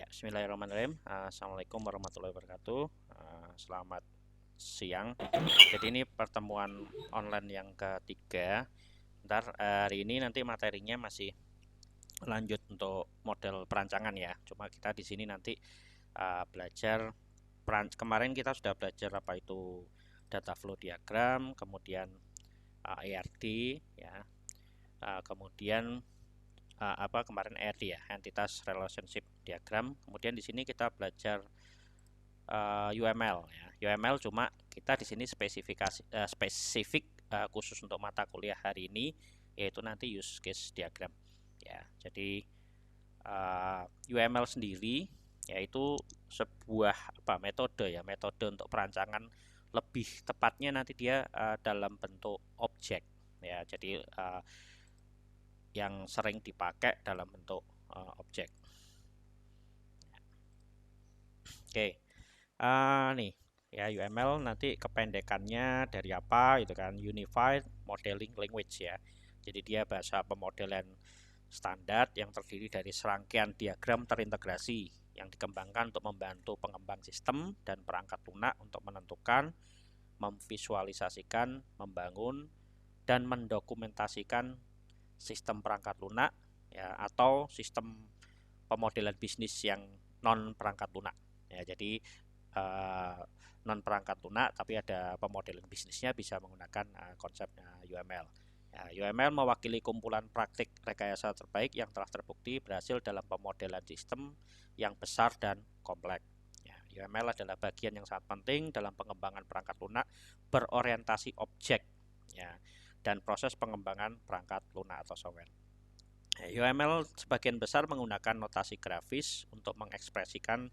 Ya, bismillahirrahmanirrahim. Assalamualaikum warahmatullahi wabarakatuh. Selamat siang. Jadi ini pertemuan online yang ketiga. Ntar hari ini nanti materinya masih lanjut untuk model perancangan ya. Cuma kita di sini nanti belajar kemarin kita sudah belajar apa itu data flow diagram, kemudian ERD ya. Kemudian apa kemarin ERD ya, entitas relationship diagram. Kemudian di sini kita belajar UML ya. UML cuma kita di sini spesifik khusus untuk mata kuliah hari ini, yaitu nanti use case diagram ya. Jadi UML sendiri yaitu sebuah metode ya, metode untuk perancangan, lebih tepatnya nanti dia dalam bentuk objek ya. Jadi yang sering dipakai dalam bentuk objek. Oke. Nih ya, UML nanti kependekannya dari apa itu kan, Unified Modeling Language ya. Jadi dia bahasa pemodelan standar yang terdiri dari serangkaian diagram terintegrasi yang dikembangkan untuk membantu pengembang sistem dan perangkat lunak untuk menentukan, memvisualisasikan, membangun, dan mendokumentasikan sistem perangkat lunak ya, atau sistem pemodelan bisnis yang non perangkat lunak ya. Jadi non perangkat lunak tapi ada pemodelan bisnisnya bisa menggunakan konsep UML. Ya, UML mewakili kumpulan praktik rekayasa terbaik yang telah terbukti berhasil dalam pemodelan sistem yang besar dan kompleks. Ya, UML adalah bagian yang sangat penting dalam pengembangan perangkat lunak berorientasi objek ya, dan proses pengembangan perangkat lunak atau software. UML sebagian besar menggunakan notasi grafis untuk mengekspresikan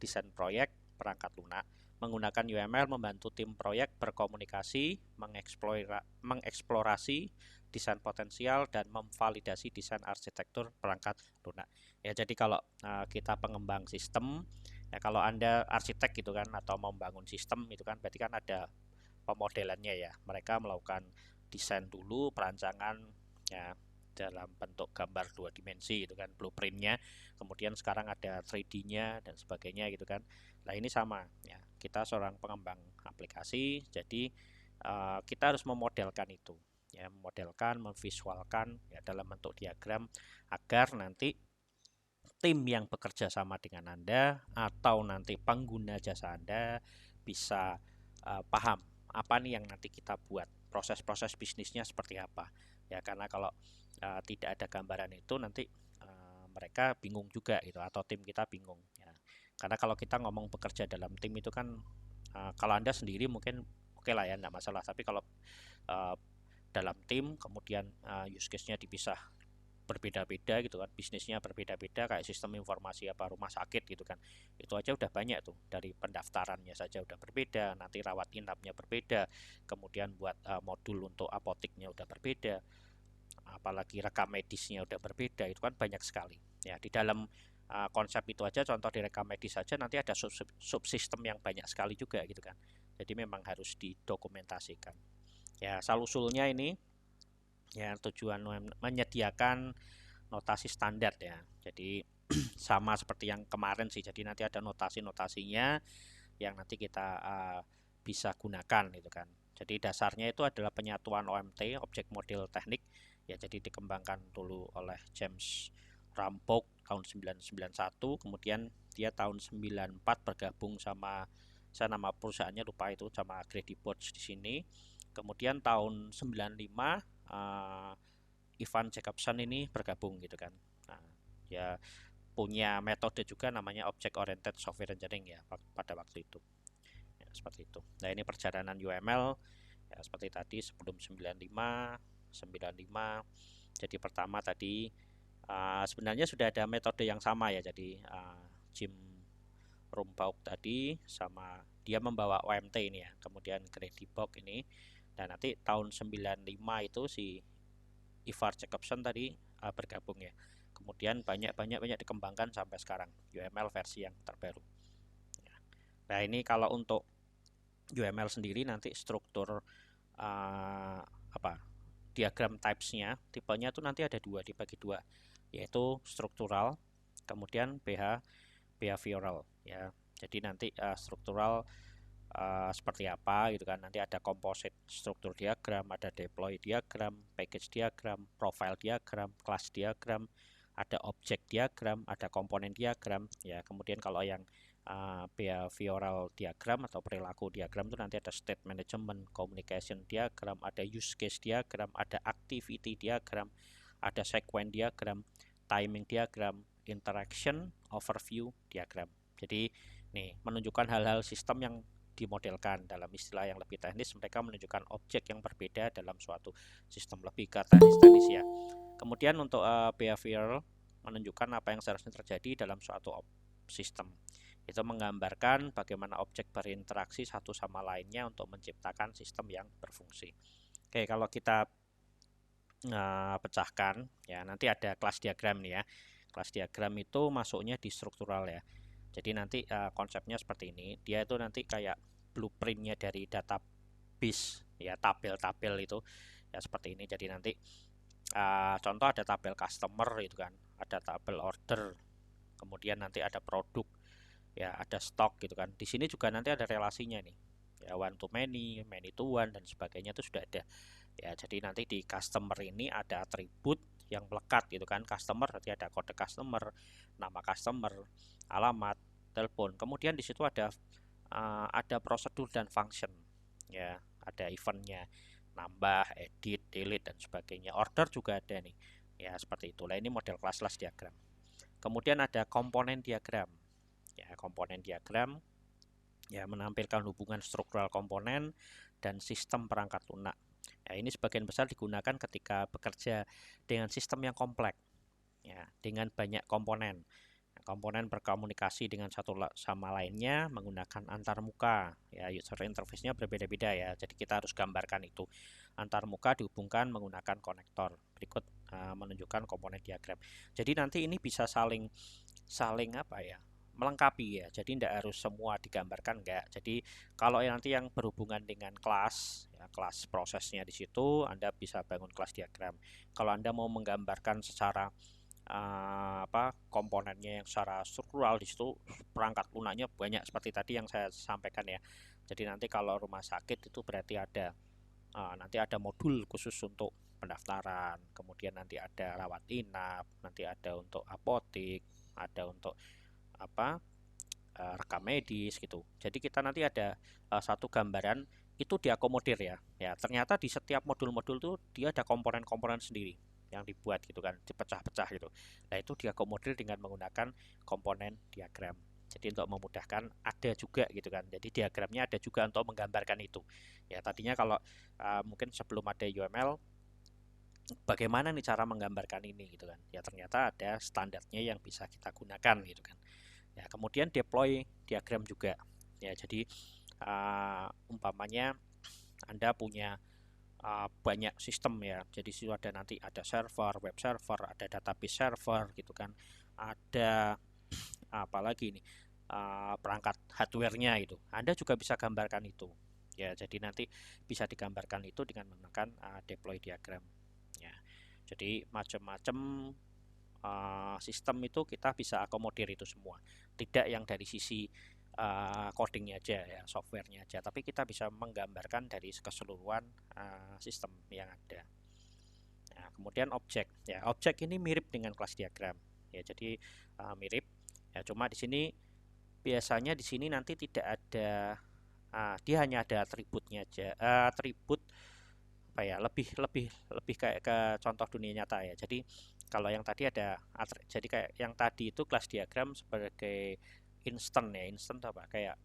desain proyek perangkat lunak. Menggunakan UML membantu tim proyek berkomunikasi, mengeksplorasi desain potensial, dan memvalidasi desain arsitektur perangkat lunak. Ya, jadi kalau kita pengembang sistem, ya kalau Anda arsitek gitu kan, atau membangun sistem itu kan berarti kan ada pemodelannya ya. Mereka melakukan desain dulu, perancangan ya dalam bentuk gambar 2 dimensi gitu kan, blueprintnya, kemudian sekarang ada 3D-nya dan sebagainya gitu kan. Nah ini sama ya, kita seorang pengembang aplikasi, jadi kita harus memodelkan itu ya, memodelkan, memvisualkan ya dalam bentuk diagram agar nanti tim yang bekerja sama dengan Anda atau nanti pengguna jasa Anda bisa paham apa nih yang nanti kita buat, proses-proses bisnisnya seperti apa ya. Karena kalau tidak ada gambaran itu nanti mereka bingung juga gitu, atau tim kita bingung ya. Karena kalau kita ngomong bekerja dalam tim itu kan kalau Anda sendiri mungkin oke lah ya, enggak masalah, tapi kalau uh, dalam tim kemudian use case-nya dipisah berbeda-beda gitu kan, bisnisnya berbeda-beda, kayak sistem informasi apa rumah sakit gitu kan, itu aja udah banyak tuh, dari pendaftarannya saja udah berbeda, nanti rawat inapnya berbeda, kemudian buat modul untuk apoteknya udah berbeda, apalagi rekam medisnya udah berbeda, itu kan banyak sekali ya. Di dalam konsep itu aja, contoh di rekam medis saja nanti ada subsistem yang banyak sekali juga gitu kan. Jadi memang harus didokumentasikan ya. Asal usulnya ini ya, tujuan menyediakan notasi standar ya. Jadi sama seperti yang kemarin sih. Jadi nanti ada notasi-notasinya yang nanti kita bisa gunakan gitu kan. Jadi dasarnya itu adalah penyatuan OMT, Object Model Teknik. Ya, jadi dikembangkan dulu oleh James Rampok tahun 1991, kemudian dia tahun 94 bergabung sama, saya nama perusahaannya lupa itu, sama Grady Bots di sini. Kemudian tahun 95 Ivan Jacobson ini bergabung gitu kan. Nah, ya punya metode juga namanya Object Oriented Software Engineering ya pada waktu itu. Ya, seperti itu. Nah, ini perjalanan UML ya, seperti tadi sebelum 95, 95. Jadi pertama tadi sebenarnya sudah ada metode yang sama ya. Jadi Jim Rumbaugh tadi sama dia membawa OMT ini ya. Kemudian Grady Bock ini. Dan nanti tahun 95 itu si Ivar Jacobson tadi bergabung ya. Kemudian banyak dikembangkan sampai sekarang UML versi yang terbaru. Nah ini kalau untuk UML sendiri nanti struktur apa diagram typesnya, tipenya itu nanti ada dua, dibagi dua, yaitu struktural, kemudian BH behavioral ya. Jadi nanti struktural seperti apa gitu kan. Nanti ada composite struktur diagram, ada deploy diagram, package diagram, profile diagram, class diagram, ada object diagram, ada komponen diagram ya. Kemudian kalau yang behavioral diagram atau perilaku diagram itu nanti ada state management, communication diagram, ada use case diagram, ada activity diagram, ada sequence diagram, timing diagram, interaction overview diagram. Jadi nih menunjukkan hal-hal sistem yang dimodelkan. Dalam istilah yang lebih teknis, mereka menunjukkan objek yang berbeda dalam suatu sistem, lebih ke teknis ya. Kemudian untuk behavior menunjukkan apa yang seharusnya terjadi dalam suatu sistem. Itu menggambarkan bagaimana objek berinteraksi satu sama lainnya untuk menciptakan sistem yang berfungsi. Oke, kalau kita pecahkan ya, nanti ada kelas diagram nih ya. Kelas diagram itu masuknya di struktural ya. Jadi nanti konsepnya seperti ini. Dia itu nanti kayak blueprintnya dari database ya, tabel-tabel itu ya seperti ini. Jadi nanti contoh ada tabel customer itu kan, ada tabel order, kemudian nanti ada produk ya, ada stok gitu kan. Di sini juga nanti ada relasinya nih ya, one to many, many to one dan sebagainya itu sudah ada ya. Jadi nanti di customer ini ada atribut yang melekat gitu kan. Customer berarti ada kode customer, nama customer, alamat, telepon. Kemudian di situ ada prosedur dan function ya, ada eventnya, nambah, edit, delete dan sebagainya. Order juga ada nih ya, seperti itulah. Ini model kelas-kelas diagram. Kemudian ada komponen diagram ya. Komponen diagram ya menampilkan hubungan struktural komponen dan sistem perangkat lunak. Ya, ini sebagian besar digunakan ketika bekerja dengan sistem yang kompleks ya, dengan banyak komponen. Komponen berkomunikasi dengan satu sama lainnya menggunakan antarmuka ya, user interface-nya berbeda-beda ya. Jadi kita harus gambarkan itu. Antarmuka dihubungkan menggunakan konektor. Berikut menunjukkan komponen diagram. Jadi nanti ini bisa saling apa ya, melengkapi ya. Jadi tidak harus semua digambarkan, enggak. Jadi kalau nanti yang berhubungan dengan kelas ya, kelas prosesnya di situ Anda bisa bangun kelas diagram. Kalau Anda mau menggambarkan secara komponennya yang secara struktural, di situ perangkat lunaknya banyak seperti tadi yang saya sampaikan ya. Jadi nanti kalau rumah sakit itu berarti nanti ada modul khusus untuk pendaftaran, kemudian nanti ada rawat inap, nanti ada untuk apotik, ada untuk rekam medis gitu. Jadi kita nanti ada satu gambaran itu diakomodir ya. Ya, ternyata di setiap modul-modul tuh dia ada komponen-komponen sendiri yang dibuat gitu kan, dipecah-pecah gitu. Nah, itu diakomodir dengan menggunakan komponen diagram. Jadi untuk memudahkan ada juga gitu kan. Jadi diagramnya ada juga untuk menggambarkan itu. Ya, tadinya kalau mungkin sebelum ada UML bagaimana nih cara menggambarkan ini gitu kan. Ya, ternyata ada standarnya yang bisa kita gunakan gitu kan. Ya, kemudian deploy diagram juga. Ya, jadi umpamanya Anda punya banyak sistem ya. Jadi situ ada nanti ada server, web server, ada database server gitu kan. Ada apalagi ini perangkat hardware-nya itu. Anda juga bisa gambarkan itu. Ya, jadi nanti bisa digambarkan itu dengan menggunakan deploy diagram. Ya. Jadi macam-macam sistem itu kita bisa akomodir itu semua. Tidak yang dari sisi codingnya aja ya, softwarenya aja, tapi kita bisa menggambarkan dari keseluruhan sistem yang ada. Nah, kemudian objek ya, objek ini mirip dengan kelas diagram ya, jadi mirip ya, cuma di sini biasanya di sini nanti tidak ada dia hanya ada atributnya aja, atribut apa ya, lebih kayak ke contoh dunia nyata ya. Jadi kalau yang tadi jadi kayak yang tadi itu kelas diagram sebagai instant ya, instant apa kayak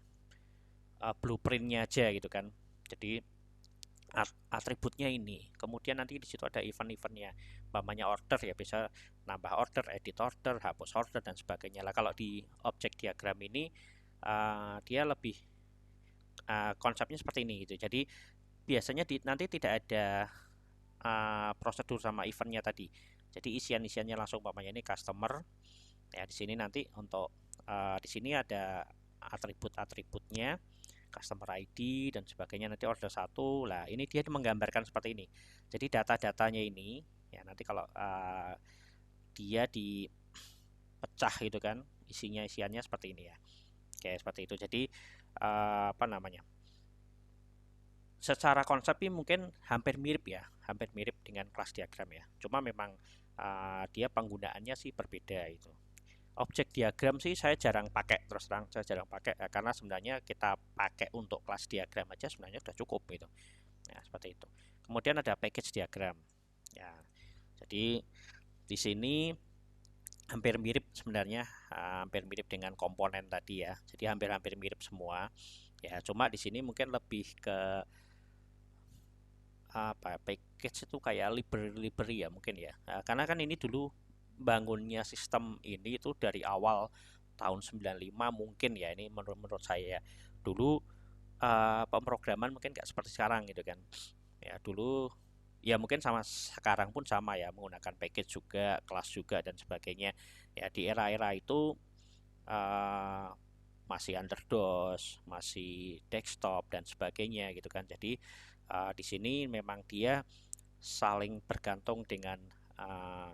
blueprintnya aja gitu kan. Jadi atributnya ini, kemudian nanti di situ ada event-eventnya, umpamanya order ya, bisa nambah order, edit order, hapus order dan sebagainya lah. Kalau di objek diagram ini dia lebih konsepnya seperti ini gitu. Jadi biasanya nanti tidak ada prosedur sama eventnya tadi. Jadi isian-isiannya langsung, umpamanya ini customer ya, di sini nanti untuk di sini ada atribut-atributnya, customer ID dan sebagainya, nanti order 1 lah, ini dia menggambarkan seperti ini. Jadi data-datanya ini ya, nanti kalau dia dipecah gitu kan, isiannya seperti ini ya. Oke, seperti itu. Jadi apa namanya? Secara konsep ini mungkin hampir mirip ya, hampir mirip dengan kelas diagram ya. Cuma memang dia penggunaannya sih berbeda itu. Objek diagram sih saya jarang pakai, terus terang saya jarang pakai ya, karena sebenarnya kita pakai untuk kelas diagram aja sebenarnya sudah cukup gitu. Nah, seperti itu. Kemudian ada package diagram. Ya, jadi di sini hampir mirip sebenarnya, hampir mirip dengan komponen tadi ya. Jadi hampir-hampir mirip semua. Ya, cuma di sini mungkin lebih ke apa package itu kayak library ya mungkin ya. Nah, karena kan ini dulu bangunnya sistem ini itu dari awal tahun 95 mungkin ya, ini menurut saya ya. Dulu pemrograman mungkin nggak seperti sekarang gitu kan. Ya dulu ya mungkin sama sekarang pun sama ya, menggunakan package juga, kelas juga dan sebagainya. Ya di era-era itu uh, masih underDOS, masih desktop dan sebagainya gitu kan. Jadi di sini memang dia saling bergantung dengan uh,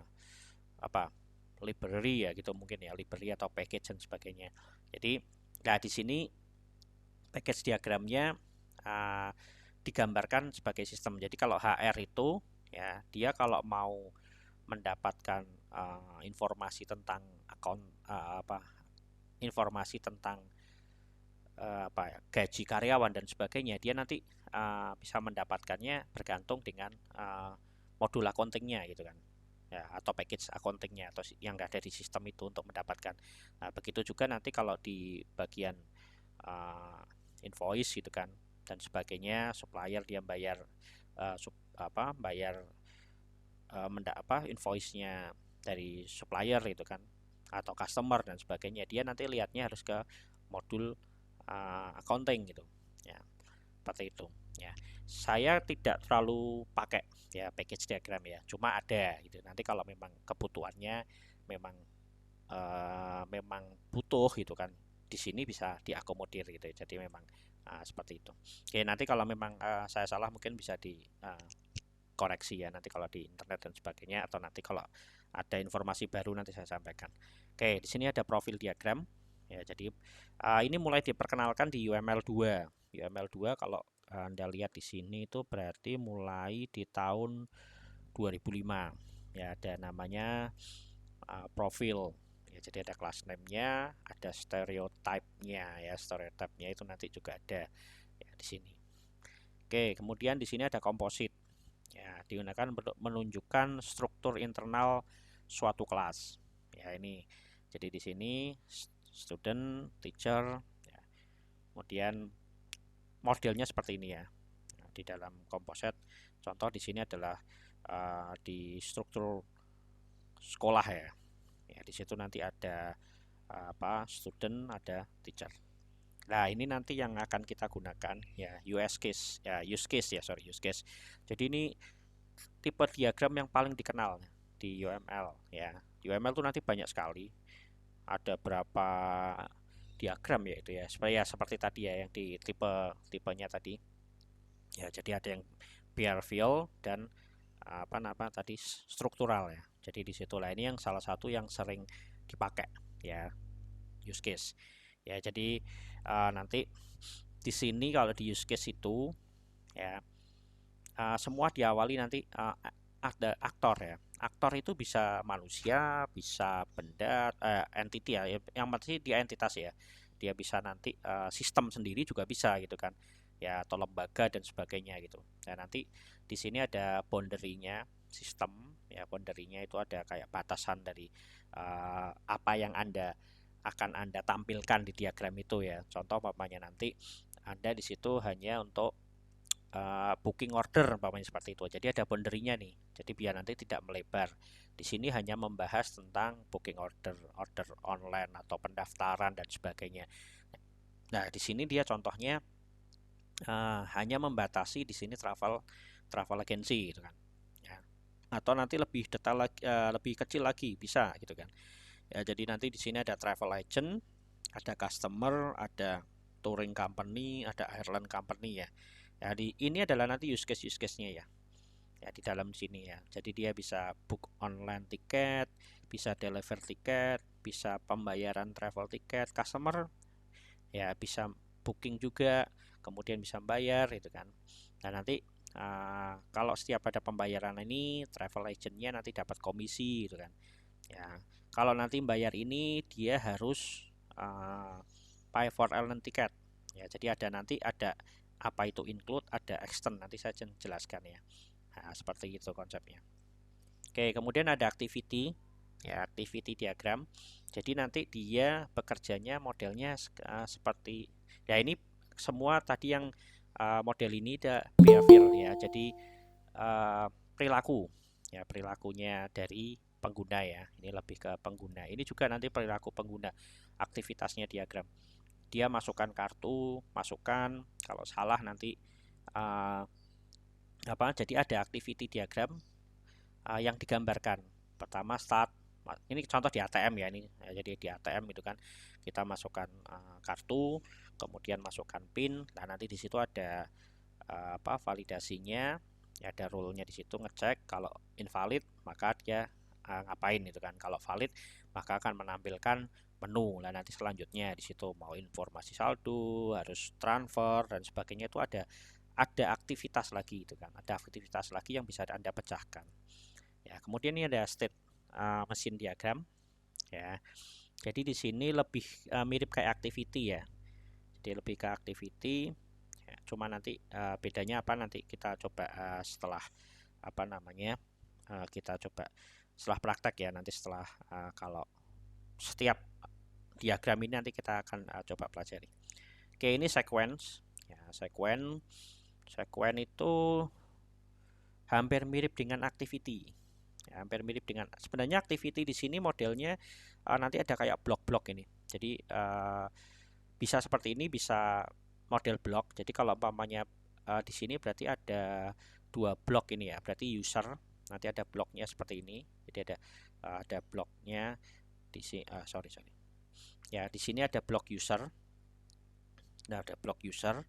apa library ya gitu mungkin ya, library atau package dan sebagainya. Jadi nah di sini package diagramnya uh, digambarkan sebagai sistem. Jadi kalau HR itu ya dia kalau mau mendapatkan informasi tentang akun apa informasi tentang apa ya, gaji karyawan dan sebagainya, dia nanti bisa mendapatkannya bergantung dengan modul accountingnya gitu kan ya, atau package accountingnya atau yang ada di sistem itu untuk mendapatkan. Nah, begitu juga nanti kalau di bagian invoice gitu kan dan sebagainya, supplier dia bayar bayar invoice-nya dari supplier itu kan atau customer dan sebagainya, dia nanti lihatnya harus ke modul accounting gitu ya, seperti itu ya. Saya tidak terlalu pakai ya package diagram ya, cuma ada gitu nanti kalau memang kebutuhannya memang memang butuh gitu kan, di sini bisa diakomodir gitu. Jadi memang seperti itu. Oke, nanti kalau memang saya salah mungkin bisa di koreksi ya nanti kalau di internet dan sebagainya, atau nanti kalau ada informasi baru nanti saya sampaikan. Oke, di sini ada profil diagram ya. Jadi ini mulai diperkenalkan di UML 2. UML 2 kalau Anda lihat di sini itu berarti mulai di tahun 2005 ya, ada namanya profil ya. Jadi ada class name-nya, ada stereotype-nya ya. Stereotype-nya itu nanti juga ada ya di sini. Oke, kemudian di sini ada komposit. Ya, digunakan untuk menunjukkan struktur internal suatu kelas. Ya, ini. Jadi di sini student, teacher, ya. Kemudian modelnya seperti ini ya. Nah, di dalam komposit, contoh di sini adalah di struktur sekolah ya. Ya, di situ nanti ada student, ada teacher. Nah, ini nanti yang akan kita gunakan ya, use case ya, use case. Jadi ini tipe diagram yang paling dikenal di UML ya. Di UML itu nanti banyak sekali. Ada berapa diagram ya itu ya. Supaya seperti tadi ya yang di tipenya tadi. Ya, jadi ada yang behavioral dan apa tadi struktural ya. Jadi disitulah ini yang salah satu yang sering dipakai ya, use case. Ya, jadi nanti di sini kalau di use case itu ya semua diawali nanti ada aktor ya. Aktor itu bisa manusia, bisa benda, entity ya. Yang pasti dia entitas ya. Dia bisa nanti sistem sendiri juga bisa gitu kan. Ya, atau lembaga dan sebagainya gitu. Nah, nanti di sini ada boundary-nya sistem ya. Boundary-nya itu ada kayak batasan dari apa yang akan Anda tampilkan di diagram itu ya. Contoh umpamanya nanti Anda di situ hanya untuk booking order umpamanya seperti itu. Jadi ada boundary-nya nih. Jadi biar nanti tidak melebar. Di sini hanya membahas tentang booking order, order online atau pendaftaran dan sebagainya. Nah, di sini dia contohnya hanya membatasi di sini travel agency gitu kan. Ya. Atau nanti lebih detail lagi, lebih kecil lagi bisa gitu kan. Ya, jadi nanti di sini ada travel agent, ada customer, ada touring company, ada airline company ya. Ya, ini adalah nanti use case-nya ya. Ya, di dalam sini ya. Jadi dia bisa book online tiket, bisa deliver tiket, bisa pembayaran travel tiket customer, ya bisa booking juga, kemudian bisa bayar gitu kan. Dan nanti kalau setiap ada pembayaran ini travel agentnya nanti dapat komisi gitu kan. Ya, kalau nanti bayar ini dia harus pay for airline ticket. Ya, jadi nanti ada apa itu include, ada extend, nanti saya jelaskan ya. Nah, seperti itu konsepnya. Oke, kemudian ada activity, ya activity diagram. Jadi nanti dia bekerjanya modelnya seperti ya ini semua tadi yang model ini ada behavior ya. Jadi perilaku ya, perilakunya dari pengguna ya. Ini lebih ke pengguna. Ini juga nanti perilaku pengguna, aktivitasnya diagram. Dia masukkan kartu, masukkan, kalau salah nanti jadi ada activity diagram yang digambarkan. Pertama start, ini contoh di ATM ya ini. Jadi di ATM itu kan kita masukkan kartu, kemudian masukkan PIN. Nah, nanti di situ ada validasinya, ya ada rule-nya di situ, ngecek kalau invalid maka dia ngapain itu kan. Kalau valid maka akan menampilkan menu. Nah, nanti selanjutnya di situ mau informasi saldo, harus transfer dan sebagainya, itu ada aktivitas lagi itu kan. Ada aktivitas lagi yang bisa Anda pecahkan. Ya, kemudian ini ada state mesin diagram ya. Jadi di sini lebih mirip kayak activity ya. Jadi lebih ke activity. Ya, cuma nanti bedanya apa nanti kita coba setelah kita coba setelah praktek ya, nanti setelah kalau setiap diagram ini nanti kita akan coba pelajari. Oke, ini sequence ya. Sequence itu hampir mirip dengan activity ya, hampir mirip dengan, sebenarnya activity di sini modelnya nanti ada kayak blok-blok ini. Jadi bisa seperti ini, bisa model blok. Jadi kalau umpamanya di sini berarti ada 2 blok ini ya, berarti user nanti ada bloknya seperti ini. Jadi ada bloknya di sini, sorry ya, di sini ada blok user. Nah, ada blok user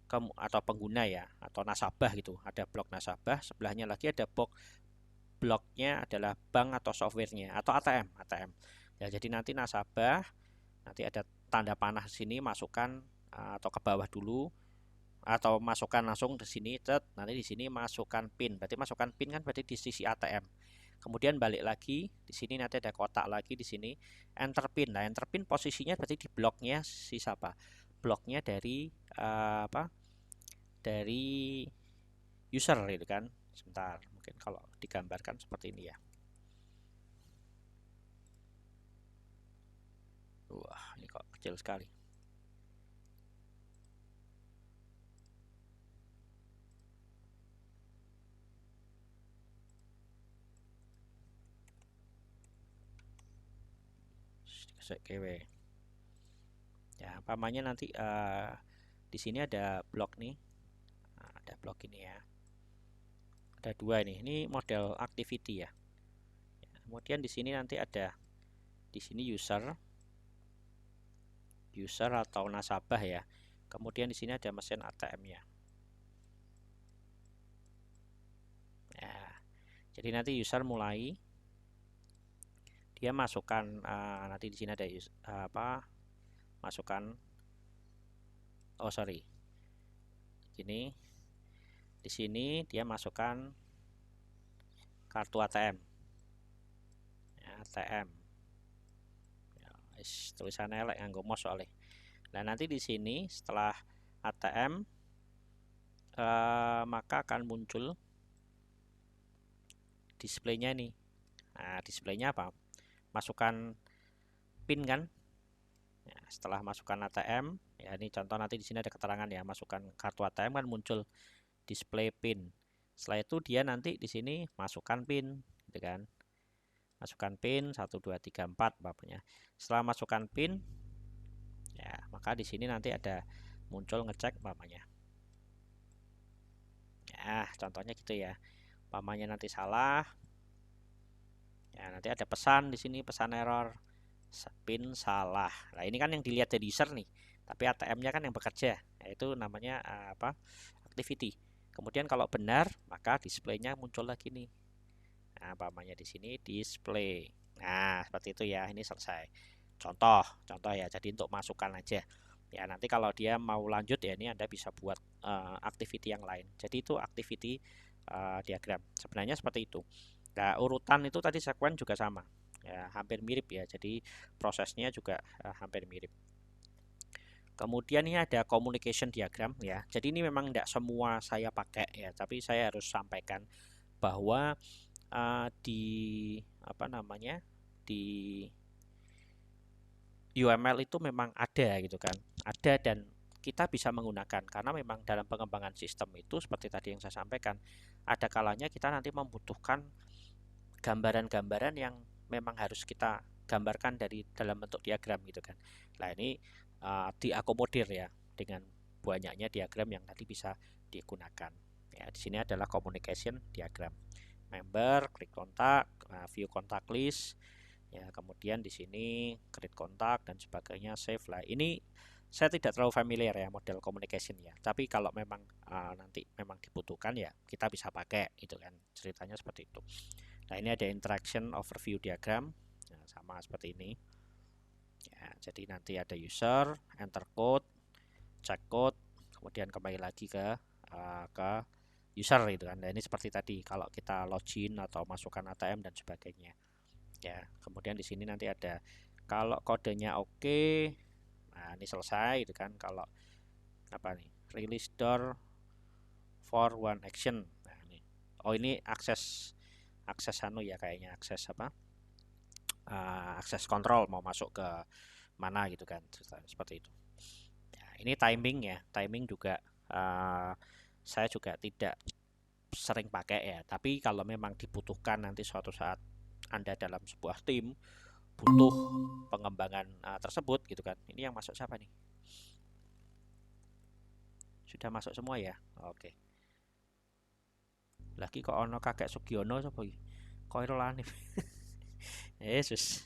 atau pengguna ya, atau nasabah gitu. Ada blok nasabah, sebelahnya lagi ada bloknya adalah bank atau softwarenya atau ATM. Ya, jadi nanti nasabah, nanti ada tanda panah sini, masukkan atau ke bawah dulu, atau masukkan langsung di sini, nanti di sini masukkan PIN. Berarti masukkan PIN kan berarti di sisi ATM. Kemudian balik lagi di sini, nanti ada kotak lagi di sini, enter PIN. Nah, enter PIN posisinya berarti di bloknya si siapa? Bloknya dari dari user gitu kan. Sebentar, mungkin kalau digambarkan seperti ini ya. Wah, ini kok kecil sekali. Ya, umpamanya nanti di sini ada blok nih. Nah, ada blok ini ya. Ada 2 ini. Ini model activity ya. Kemudian di sini nanti ada di sini user atau nasabah ya. Kemudian di sini ada mesin ATM ya. Ya. Jadi nanti user mulai dia masukkan nanti di sini ada masukkan, ini di sini dia masukkan kartu ATM ya, ATM ya, tulisannya elek nganggo mouse soalnya. Nah, nanti di sini setelah ATM maka akan muncul displaynya nih. Nah, displaynya apa? Masukkan PIN kan. Ya, setelah masukkan ATM ya, ini contoh nanti di sini ada keterangan ya, masukkan kartu ATM kan muncul display PIN. Setelah itu dia nanti di sini masukkan PIN gitu kan. Masukkan PIN 1 2 3 4 bapaknya. Setelah masukkan PIN ya, maka di sini nanti ada muncul ngecek bapaknya. Ya, contohnya gitu ya. Umpamanya nanti salah. Ya, nanti ada pesan di sini, pesan error. PIN salah. Nah, ini kan yang dilihat dari user nih. Tapi ATM-nya kan yang bekerja. Yaitu namanya activity. Kemudian kalau benar, maka displaynya muncul lagi nih. Nah, umpamanya di sini display. Nah, seperti itu ya. Ini selesai. contoh ya, jadi untuk masukan aja ya. Nanti kalau dia mau lanjut ya, ini Anda bisa buat activity yang lain. Jadi itu activity diagram sebenarnya seperti itu. Nah, urutan itu tadi sekuen juga sama ya, hampir mirip ya, jadi prosesnya juga hampir mirip. Kemudian ini ada communication diagram ya. Jadi ini memang tidak semua saya pakai ya, tapi saya harus sampaikan bahwa di apa namanya, di UML itu memang ada gitu kan, ada, dan kita bisa menggunakan karena memang dalam pengembangan sistem itu seperti tadi yang saya sampaikan, ada kalanya kita nanti membutuhkan gambaran-gambaran yang memang harus kita gambarkan dari dalam bentuk diagram gitu kan. Nah ini diakomodir ya dengan banyaknya diagram yang nanti bisa digunakan. Ya, di sini adalah communication diagram. Member, klik kontak, view kontak list, ya kemudian di sini create kontak dan sebagainya, save lah. Ini saya tidak terlalu familiar ya model communication ya, tapi kalau memang nanti memang dibutuhkan ya kita bisa pakai gitu kan, ceritanya seperti itu. Nah ini ada interaction overview diagram, nah, sama seperti ini ya. Jadi nanti ada user, enter code, check code, kemudian kembali lagi ke user gitu kan. Nah ini seperti tadi kalau kita login atau masukkan ATM dan sebagainya ya. Kemudian di sini nanti ada kalau kodenya oke, nah ini selesai itu kan. Kalau apa nih, release door for one action, nah ini, oh ini akses anu ya, kayaknya akses apa, akses kontrol mau masuk ke mana gitu kan, seperti itu ya. Ini timing ya, timing juga saya juga tidak sering pakai ya, tapi kalau memang dibutuhkan nanti suatu saat Anda dalam sebuah tim butuh pengembangan tersebut gitu kan. Ini yang masuk siapa nih? Sudah masuk semua ya? Oke. Lagi kok ono kakek Sugiono sapa iki? Khairul Hanif. Yesus.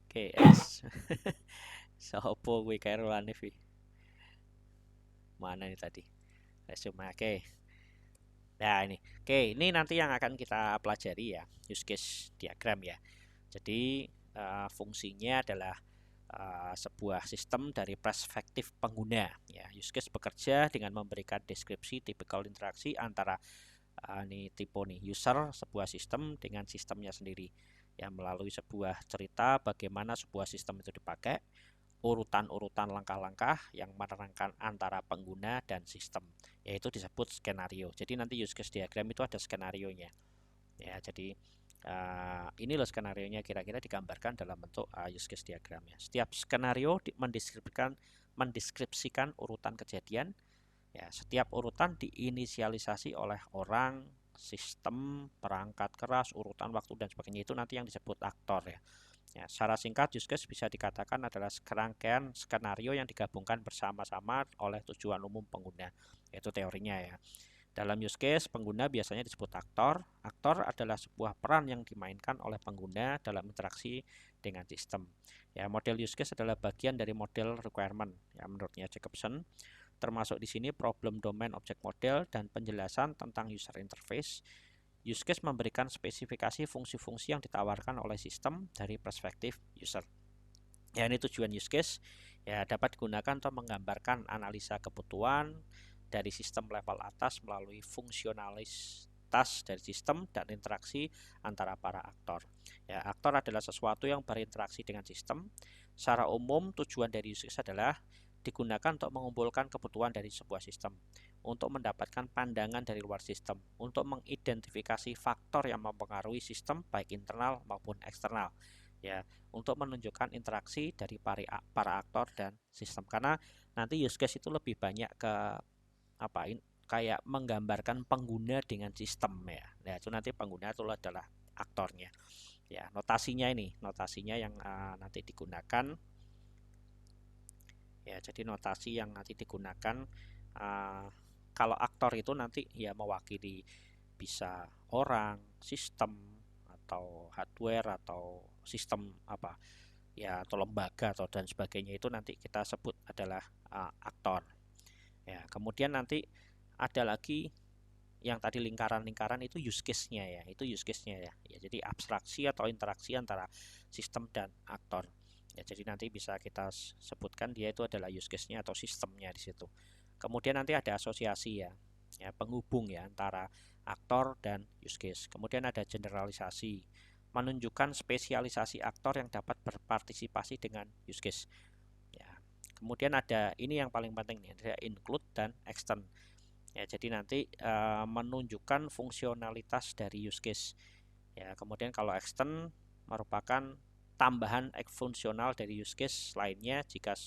KS. Sopo kuwi Khairul Hanif iki? Mana nih tadi? Resume. Oke. Nah, ini. Oke, ini nanti yang akan kita pelajari ya, use case diagram ya. Jadi fungsinya adalah sebuah sistem dari perspektif pengguna ya. Use case bekerja dengan memberikan deskripsi tipikal interaksi antara nih tipe nih user sebuah sistem dengan sistemnya sendiri ya, melalui sebuah cerita bagaimana sebuah sistem itu dipakai, urutan-urutan langkah-langkah yang menerangkan antara pengguna dan sistem, yaitu disebut skenario. Jadi nanti use case diagram itu ada skenario nya ya. Jadi ini loh skenario-nya, kira-kira digambarkan dalam bentuk use case diagram ya. Setiap skenario mendeskripsikan urutan kejadian ya. Setiap urutan diinisialisasi oleh orang, sistem, perangkat keras, urutan waktu dan sebagainya, itu nanti yang disebut aktor ya. Ya, secara singkat use case bisa dikatakan adalah serangkaian skenario yang digabungkan bersama-sama oleh tujuan umum pengguna. Itu teorinya ya. Dalam use case, pengguna biasanya disebut aktor. Aktor adalah sebuah peran yang dimainkan oleh pengguna dalam interaksi dengan sistem. Ya, model use case adalah bagian dari model requirement ya, menurutnya Jacobson. Termasuk di sini problem domain object model dan penjelasan tentang user interface. Use case memberikan spesifikasi fungsi-fungsi yang ditawarkan oleh sistem dari perspektif user. Ya, ini tujuan use case ya, dapat digunakan untuk menggambarkan analisa kebutuhan dari sistem level atas melalui fungsionalitas dari sistem dan interaksi antara para aktor. Ya, aktor adalah sesuatu yang berinteraksi dengan sistem. Secara umum tujuan dari use case adalah digunakan untuk mengumpulkan kebutuhan dari sebuah sistem, untuk mendapatkan pandangan dari luar sistem, untuk mengidentifikasi faktor yang mempengaruhi sistem baik internal maupun eksternal ya, untuk menunjukkan interaksi dari para aktor dan sistem. Karena nanti use case itu lebih banyak ke apa, kayak menggambarkan pengguna dengan sistem ya. Nah, itu nanti pengguna itu adalah aktornya ya. Notasinya ini, notasinya yang nanti digunakan ya. Jadi notasi yang nanti digunakan kalau aktor itu nanti ya mewakili bisa orang, sistem, atau hardware, atau sistem apa ya, atau lembaga atau dan sebagainya, itu nanti kita sebut adalah aktor ya. Kemudian nanti ada lagi yang tadi lingkaran-lingkaran itu use case-nya ya, itu use case-nya ya. Ya, jadi abstraksi atau interaksi antara sistem dan aktor. Ya, jadi nanti bisa kita sebutkan dia itu adalah use case-nya atau sistemnya di situ. Kemudian nanti ada asosiasi ya, ya penghubung ya antara aktor dan use case. Kemudian ada generalisasi, menunjukkan spesialisasi aktor yang dapat berpartisipasi dengan use case. Ya. Kemudian ada ini yang paling penting nih, ada include dan extend. Ya, jadi nanti menunjukkan fungsionalitas dari use case. Ya, kemudian kalau extend merupakan tambahan fungsional dari use case lainnya jika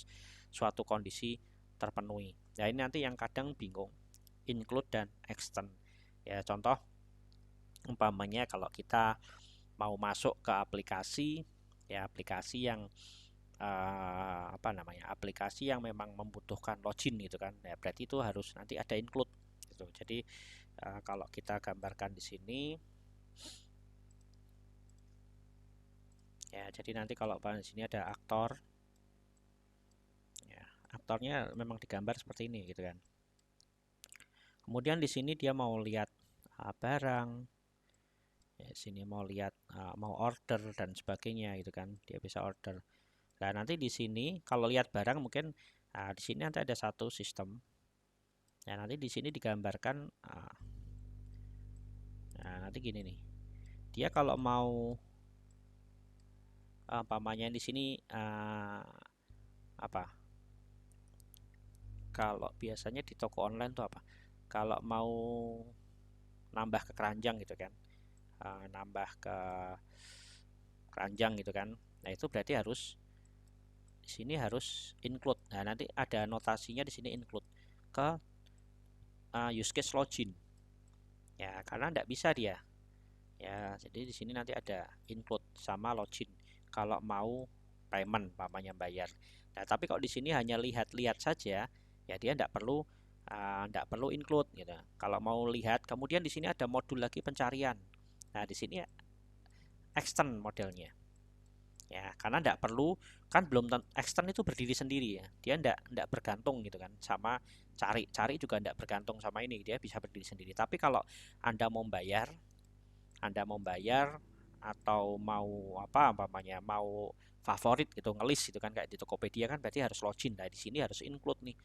suatu kondisi terpenuhi. Nah, ini nanti yang kadang bingung, include dan extend. Ya, contoh umpamanya kalau kita mau masuk ke aplikasi, ya aplikasi yang aplikasi yang memang membutuhkan login gitu kan, ya berarti itu harus nanti ada include gitu. Jadi kalau kita gambarkan di sini ya, jadi nanti kalau di sini ada aktor ya, aktornya memang digambar seperti ini gitu kan. Kemudian di sini dia mau lihat barang ya, sini mau lihat mau order dan sebagainya gitu kan, dia bisa order. Nah, nanti di sini kalau lihat barang mungkin di sini nanti ada satu sistem. Nah, nanti di sini digambarkan nah, nanti gini nih. Dia kalau mau umpamanya di sini apa? Kalau biasanya di toko online tuh apa? Kalau mau nambah ke keranjang gitu kan. Nambah ke keranjang gitu kan. Nah, itu berarti harus di sini harus include. Nah, nanti ada notasinya di sini include ke use case login. Ya, karena tidak bisa dia. Ya, jadi di sini nanti ada include sama login kalau mau payment pamannya bayar. Nah, tapi kalau di sini hanya lihat-lihat saja, ya dia tidak perlu include gitu. Kalau mau lihat, kemudian di sini ada modul lagi pencarian. Nah, di sini extend modelnya. Ya, karena tidak perlu, kan belum extend itu berdiri sendiri ya. Dia tidak bergantung gitu kan sama cari juga tidak bergantung sama ini, dia bisa berdiri sendiri. Tapi kalau Anda mau bayar atau mau mau favorit gitu, ngelis gitu kan kayak di Tokopedia kan, berarti harus login. Nah, di sini harus include nih.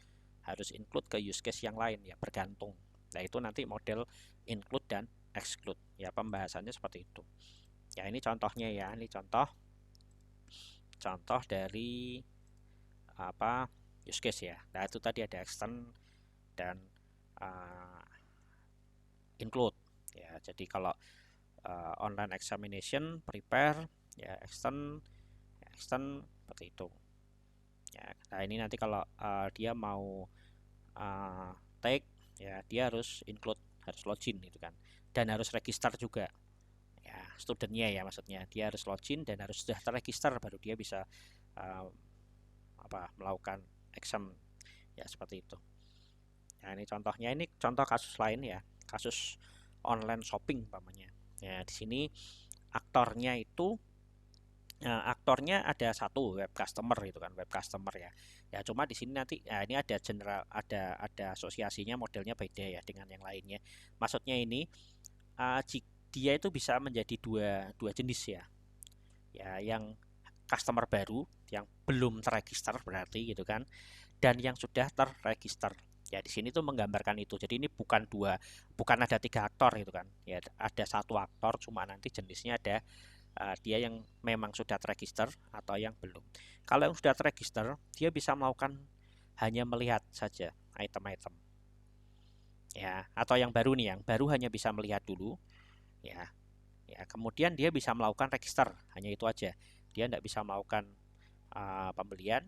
Harus include ke use case yang lain ya, bergantung. Nah, itu nanti model include dan exclude. Ya, pembahasannya seperti itu. Ya, ini contohnya ya. Ini contoh dari use case ya. Nah, itu tadi ada extend dan include ya. Jadi kalau online examination prepare ya, extend seperti itu ya. Nah, ini nanti kalau dia mau take ya, dia harus include, harus login gitu kan, dan harus register juga ya, studentnya ya, maksudnya dia harus login dan harus sudah terregister baru dia bisa melakukan exam ya, seperti itu. Nah, ini contohnya, ini contoh kasus lain ya, kasus online shopping umpamanya. Ya, di sini aktornya ada satu, web customer gitu kan, web customer ya. Ya, cuma di sini nanti ini ada general, ada asosiasinya, modelnya beda ya dengan yang lainnya. Maksudnya ini dia itu bisa menjadi dua jenis ya. Ya, yang customer baru yang belum terregister berarti gitu kan, dan yang sudah terregister. Ya, di sini tuh menggambarkan itu. Jadi ini bukan ada 3 aktor gitu kan. Ya, ada satu aktor, cuma nanti jenisnya ada dia yang memang sudah terregister atau yang belum. Kalau yang sudah terregister, dia bisa melakukan hanya melihat saja item-item. Ya, atau yang baru nih, yang baru hanya bisa melihat dulu. Ya, ya, kemudian dia bisa melakukan register, hanya itu aja. Dia tidak bisa melakukan pembelian,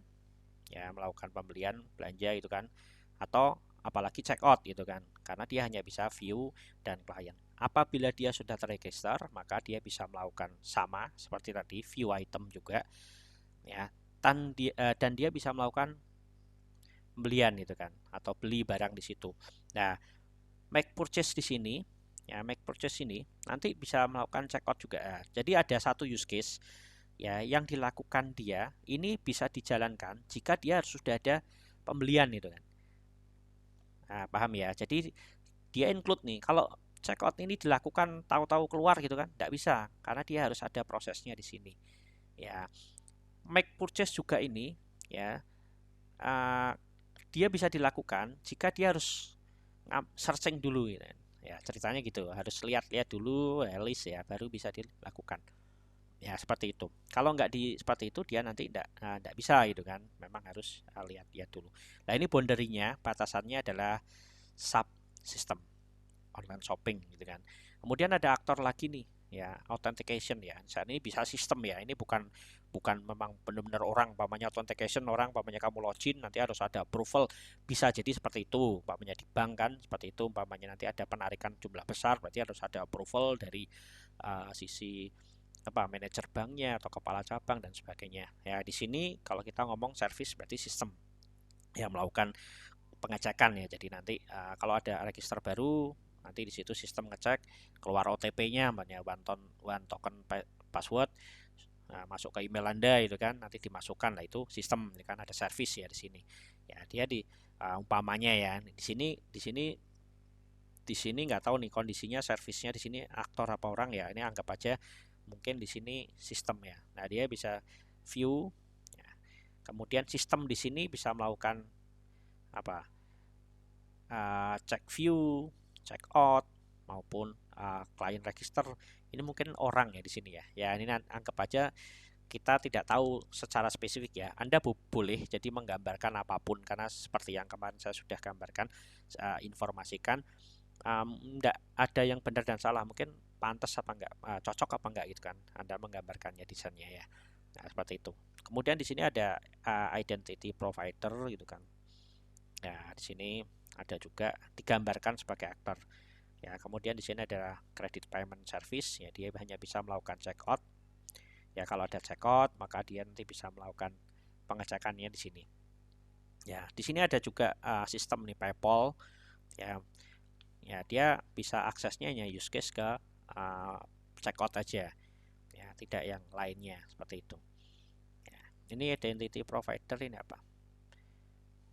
ya, melakukan pembelian belanja itu kan, atau apalagi check out gitu kan, karena dia hanya bisa view dan klien. Apabila dia sudah terregister, maka dia bisa melakukan sama seperti tadi, view item juga ya, dan dia bisa melakukan pembelian gitu kan, atau beli barang di situ. Nah, make purchase di sini ya, make purchase ini nanti bisa melakukan check out juga. Jadi ada satu use case ya yang dilakukan dia ini bisa dijalankan jika dia sudah ada pembelian gitu kan. Nah, paham ya. Jadi dia include nih, kalau checkout ini dilakukan tahu-tahu keluar gitu kan, nggak bisa, karena dia harus ada prosesnya di sini. Ya, make purchase juga ini, ya, uh, dia bisa dilakukan jika dia harus searching dulu, gitu. Ya ceritanya gitu, harus lihat-lihat dulu list ya, baru bisa dilakukan. Ya seperti itu. Kalau nggak seperti itu dia nanti nggak bisa gitu kan. Memang harus lihat-lihat dulu. Nah ini boundary-nya, batasannya adalah sub system online shopping gitu kan. Kemudian ada aktor lagi nih, ya authentication ya. Saat ini bisa sistem ya. Ini bukan bukan memang benar-benar orang, umpamanya authentication orang, umpamanya kamu login nanti harus ada approval, bisa jadi seperti itu. Umpamanya di bank kan seperti itu, umpamanya nanti ada penarikan jumlah besar, berarti harus ada approval dari sisi apa manajer banknya atau kepala cabang dan sebagainya. Ya di sini kalau kita ngomong service berarti sistem yang melakukan pengecekan ya. Jadi nanti kalau ada register baru, nanti di situ sistem ngecek keluar OTP-nya, namanya one token password, masuk ke email Anda itu kan, nanti dimasukkan lah, itu sistem ini kan, ada service ya di sini. Ya dia umpamanya ya di sini nggak tahu nih kondisinya servisnya di sini aktor apa orang ya. Ini anggap aja mungkin di sini sistem ya. Nah dia bisa view ya. Kemudian sistem di sini bisa melakukan apa check view, check out maupun client register. Ini mungkin orang ya di sini ya. Ya ini anggap aja kita tidak tahu secara spesifik ya. Anda boleh jadi menggambarkan apapun, karena seperti yang kemarin saya sudah gambarkan, informasikan, enggak ada yang benar dan salah, mungkin pantas apa enggak, cocok apa enggak gitu kan Anda menggambarkannya desainnya ya. Nah, seperti itu. Kemudian di sini ada identity provider gitu kan. Nah, di sini ada juga digambarkan sebagai aktor. Ya, kemudian di sini ada credit payment service ya, dia hanya bisa melakukan check out. Ya, kalau ada check out maka dia nanti bisa melakukan pengecekannya di sini. Ya, di sini ada juga sistem nih PayPal ya. Ya, dia bisa aksesnya hanya use case ke checkout aja ya, tidak yang lainnya seperti itu ya. Ini identity provider ini apa,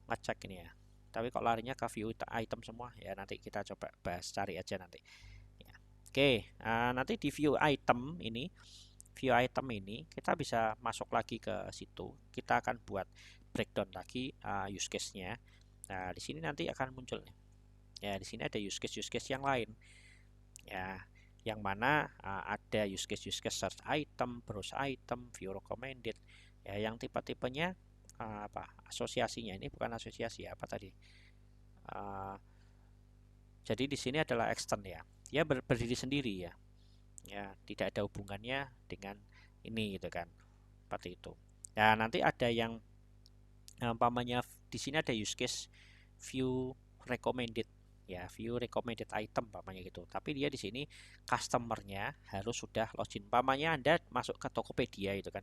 ngecek ini ya, tapi kok larinya ke view item semua ya, nanti kita coba bahas, cari aja nanti ya. Oke, nanti di view item ini kita bisa masuk lagi ke situ, kita akan buat breakdown lagi use case-nya. Nah di sini nanti akan muncul nih ya, di sini ada use case yang lain ya, yang mana ada use case search item, browse item, view recommended ya, yang tipe-tipenya apa asosiasinya, ini bukan asosiasi ya, apa tadi, jadi di sini adalah extend ya, dia berdiri sendiri ya, tidak ada hubungannya dengan ini gitu kan, seperti itu. Nah nanti ada yang umpamanya di sini ada use case view recommended ya, view recommended item umpamanya gitu, tapi dia di sini customernya harus sudah login. Umpamanya Anda masuk ke Tokopedia itu kan,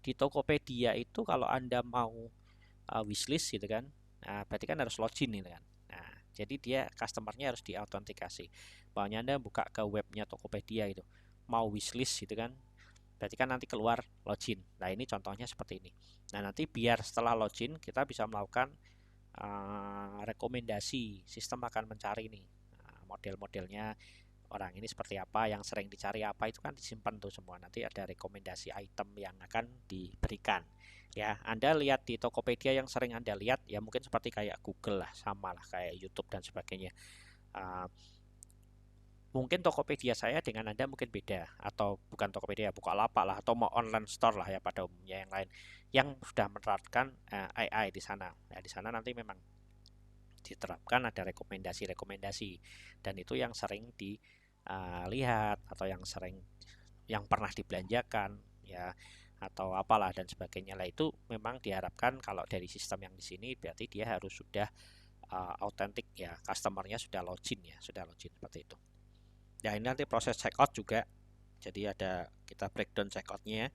di Tokopedia itu kalau Anda mau wishlist gitu kan, nah berarti kan harus login gitu kan. Nah jadi dia customernya harus diautentikasi. Umpamanya Anda buka ke webnya Tokopedia itu, mau wishlist gitu kan, berarti kan nanti keluar login. Nah ini contohnya seperti ini. Nah nanti biar setelah login kita bisa melakukan rekomendasi, sistem akan mencari nih model-modelnya orang ini seperti apa, yang sering dicari apa, itu kan disimpan tuh semua, nanti ada rekomendasi item yang akan diberikan ya. Anda lihat di Tokopedia yang sering Anda lihat ya, mungkin seperti kayak Google lah, sama lah kayak YouTube dan sebagainya. Mungkin Tokopedia saya dengan Anda mungkin beda, atau bukan Tokopedia, Bukalapak lah, atau mau online store lah ya pada umumnya yang lain, yang sudah menerapkan AI di sana. Nah, di sana nanti memang diterapkan ada rekomendasi-rekomendasi, dan itu yang sering dilihat atau yang pernah dibelanjakan ya, atau apalah dan sebagainya lah. Itu memang diharapkan kalau dari sistem yang di sini berarti dia harus sudah autentik ya, customernya sudah login ya, sudah login seperti itu. Ya ini nanti proses checkout juga, jadi ada kita breakdown checkoutnya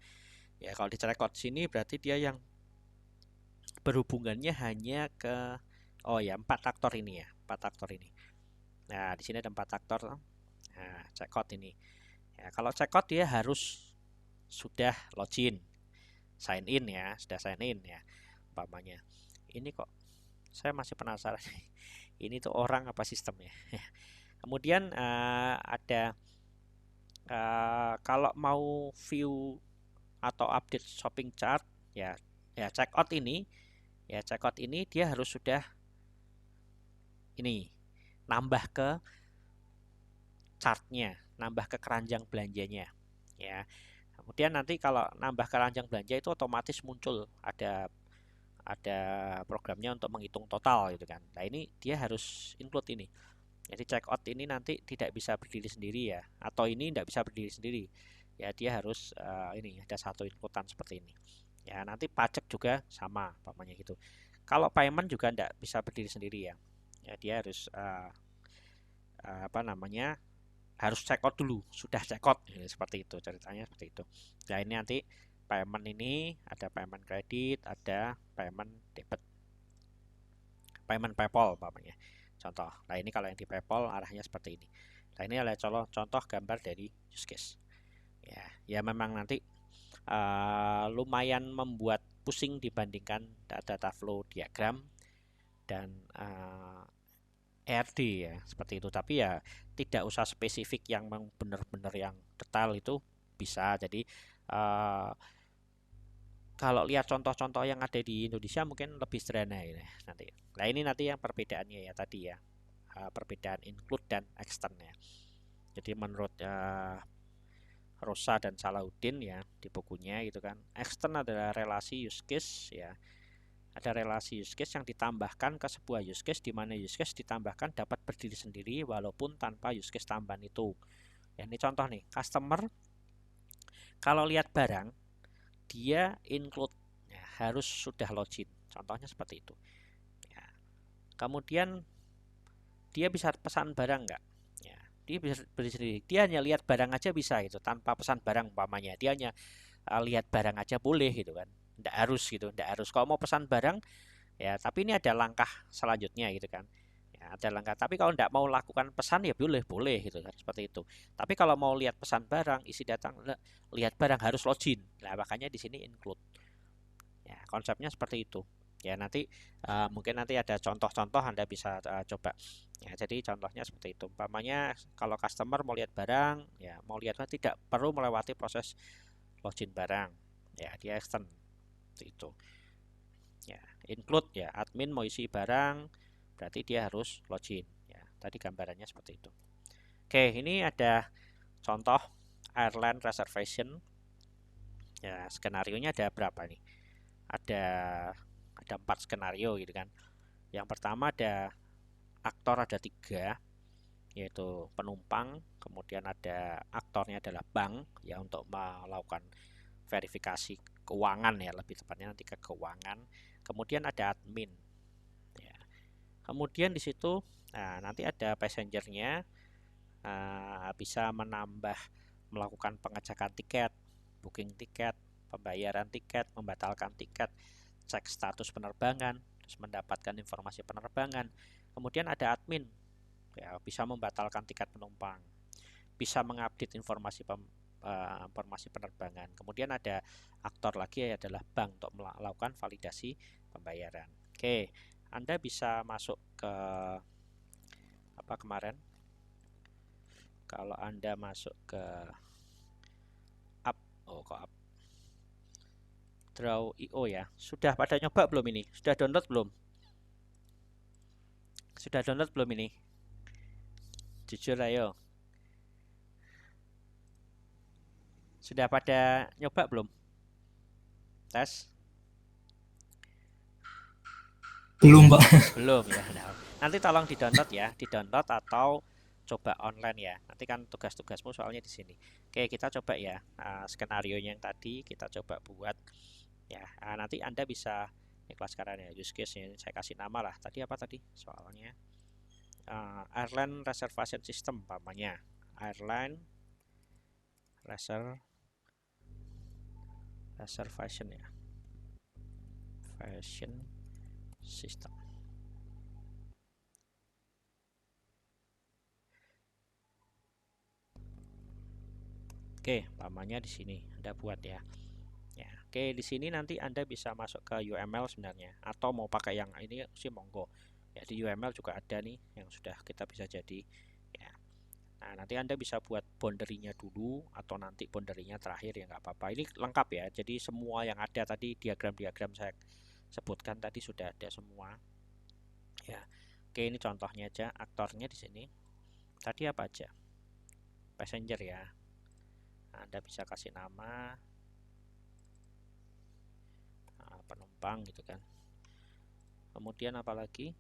ya. Kalau di checkout sini berarti dia yang berhubungannya hanya ke empat aktor ini ya, empat aktor ini. Nah di sini ada empat aktor. Nah checkout ini ya, kalau checkout dia harus sudah login, sign in ya, sudah sign in ya umpamanya. Ini kok saya masih penasaran ini tuh orang apa sistemnya. Kemudian ada kalau mau view atau update shopping chart, ya checkout ini, dia harus sudah ini nambah ke chartnya, nambah ke keranjang belanjanya, ya. Kemudian nanti kalau nambah keranjang belanja itu otomatis muncul ada programnya untuk menghitung total gitu kan. Nah ini dia harus include ini. Jadi checkout ini nanti tidak bisa berdiri sendiri ya, atau ini tidak bisa berdiri sendiri. Ya dia harus ini ada satu inputan seperti ini. Ya nanti pajak juga sama, umpamanya gitu. Kalau payment juga tidak bisa berdiri sendiri ya. Ya dia harus apa namanya, harus check out dulu, sudah check out ya, seperti itu ceritanya, seperti itu. Nah ini nanti payment ini ada payment kredit, ada payment debit, payment PayPal umpamanya contoh. Nah ini kalau yang di PayPal arahnya seperti ini. Nah ini adalah contoh gambar dari use case ya memang nanti lumayan membuat pusing dibandingkan data flow diagram dan ERD ya seperti itu, tapi ya tidak usah spesifik yang benar-benar yang detail, itu bisa. Jadi kalau lihat contoh-contoh yang ada di Indonesia mungkin lebih sederhana ya nanti. Nah ini nanti yang perbedaannya ya tadi ya, perbedaan include dan extend ya. Jadi menurut Rosa dan Salahuddin ya di bukunya gitu kan, extend adalah relasi use case ya. Ada relasi use case yang ditambahkan ke sebuah use case, di mana use case ditambahkan dapat berdiri sendiri walaupun tanpa use case tambahan itu. Ya, ini contoh nih, customer kalau lihat barang dia include ya, harus sudah login. Contohnya seperti itu. Ya. Kemudian dia bisa pesan barang nggak? Ya, dia bisa berdiri sendiri. Dia hanya lihat barang aja bisa gitu, tanpa pesan barang umpamanya. Dia hanya lihat barang aja boleh gitu kan. Nggak harus gitu, nggak harus. Kalau mau pesan barang ya, tapi ini ada langkah selanjutnya gitu kan. Ya, ada langkah. Tapi kalau tidak mau lakukan pesan ya boleh gitu kan, seperti itu. Tapi kalau mau lihat pesan barang, isi datang, lihat barang harus login. Nah, makanya di sini include. Ya, konsepnya seperti itu. Ya, nanti mungkin nanti ada contoh-contoh Anda bisa coba. Ya, jadi contohnya seperti itu. Umpamanya kalau customer mau lihat barang, ya mau lihat tidak perlu melewati proses login barang. Ya, dia extend seperti itu. Ya, include ya, admin mau isi barang berarti dia harus login ya. Tadi gambarannya seperti itu. Oke, ini ada contoh airline reservation. Ya, skenario-nya ada berapa nih? Ada 4 skenario gitu kan. Yang pertama ada aktor ada 3, yaitu penumpang, kemudian ada aktornya adalah bank ya untuk melakukan verifikasi keuangan ya, lebih tepatnya nanti ke keuangan. Kemudian ada admin ya. Kemudian di situ nanti ada passengernya, bisa menambah, melakukan pengecekan tiket, booking tiket, pembayaran tiket, membatalkan tiket, cek status penerbangan, terus mendapatkan informasi penerbangan. Kemudian ada admin ya, bisa membatalkan tiket penumpang, bisa mengupdate informasi penerbangan. Kemudian ada aktor lagi adalah bank untuk melakukan validasi pembayaran. Oke, Anda bisa masuk ke apa kemarin, kalau Anda masuk ke kok Draw.io ya. Sudah pada nyoba belum ini? Sudah download belum? Sudah download belum ini? Jujur ayo. Sudah pada nyoba belum? Tes? Belum, Pak. Belum ya. Nah, nanti tolong di-download ya, di-download atau coba online ya. Nanti kan tugas-tugasmu soalnya di sini. Oke, kita coba ya. Skenario yang tadi kita coba buat ya. Nanti Anda bisa kelas sekarang ya, use case nya saya kasih nama lah. Tadi apa tadi? Soalnya airline reservation system umpamanya. Airline reservation ya. Fashion system. Oke, umpamanya di sini Anda buat ya. Ya, oke, di sini nanti Anda bisa masuk ke UML sebenarnya, atau mau pakai yang ini sih monggo. Ya, di UML juga ada nih yang sudah kita bisa jadi ya. Nah, nanti Anda bisa buat boundary-nya dulu atau nanti boundary-nya terakhir ya nggak apa-apa. Ini lengkap ya. Jadi semua yang ada tadi diagram-diagram saya sebutkan tadi sudah ada semua. Ya. Oke, ini contohnya aja. Aktornya di sini. Tadi apa aja? Passenger ya. Nah, Anda bisa kasih nama penumpang gitu kan. Kemudian apalagi?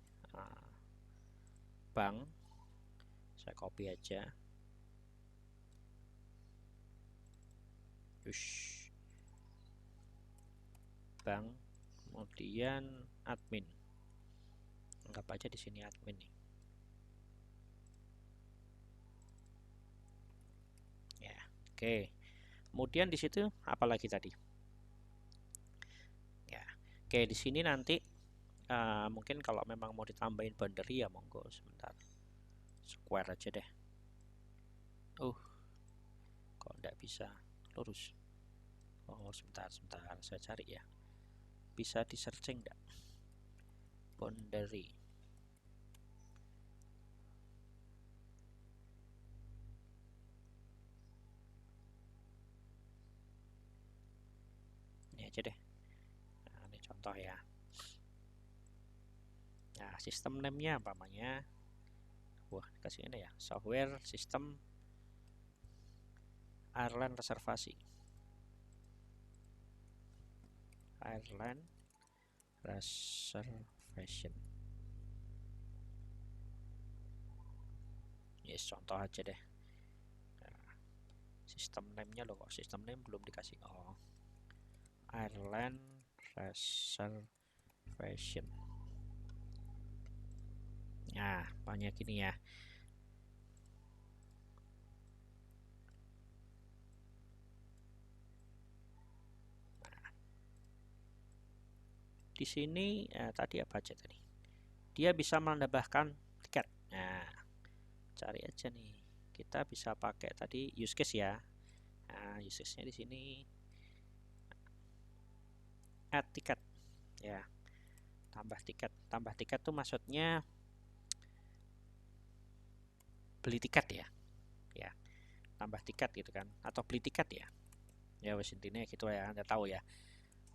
Bank. Saya copy aja. Bank, kemudian admin. Anggap aja di sini admin nih. Ya, oke. Kemudian di situ apalagi tadi? Ya, oke di sini nanti mungkin kalau memang mau ditambahin boundary ya monggo sebentar. Square aja deh. Kok enggak bisa lurus? Oh, sebentar, saya cari ya. Bisa di searching enggak? Boundary. Ini aja deh. Nah, ini contoh ya. Nah, sistem name-nya namanya. Wah, kasih ini ya. Software sistem airline reservasi. Airline reservation. Yes, contoh aja deh. Nah, sistem name-nya loh, kok sistem name belum dikasih. Oh, airline reservation. Nah, banyak ini ya. Di sini tadi apa aja tadi? Dia bisa menambahkan tiket. Nah, cari aja nih. Kita bisa pakai tadi use case ya. Nah, use case-nya di sini add tiket. Ya. Tambah tiket. Tambah tiket tuh maksudnya beli tiket ya. Ya. Tambah tiket gitu kan atau beli tiket ya. Ya wes intinya gitu ya, Anda tahu ya.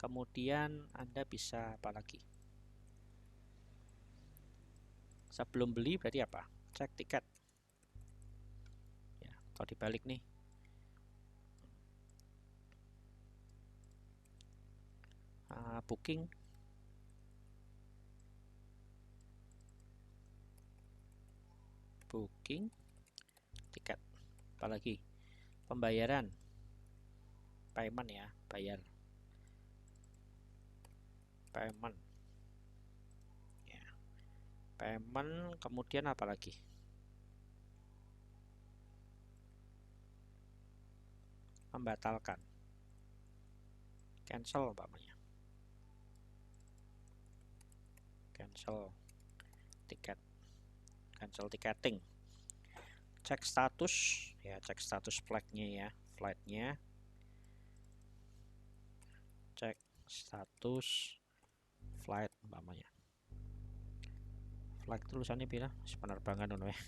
Kemudian Anda bisa apa lagi? Sebelum beli berarti apa? Cek tiket. Ya, atau dibalik nih. Booking. Booking tiket. Apalagi? Pembayaran. Payment ya, bayar. Payment. Ya. Payment kemudian apa lagi? Membatalkan. Cancel umpamanya. Cancel tiket. Cancel ticketing. Cek status ya, cek status flightnya ya, flightnya. Cek status flight umpamanya. Flight tulisannya bila penerbangan ya.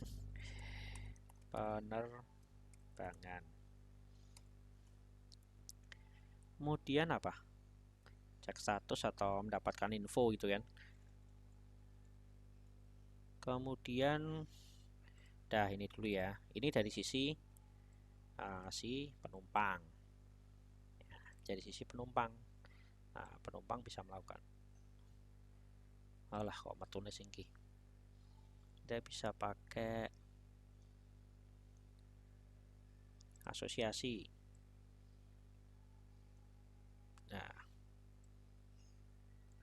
Penerbangan. Kemudian apa? Cek status atau mendapatkan info gitu kan. Kemudian dah ini dulu ya. Ini dari sisi si penumpang. Ya, dari sisi penumpang. Nah, penumpang bisa melakukan. Alah kok metune singki. Dia bisa pakai asosiasi.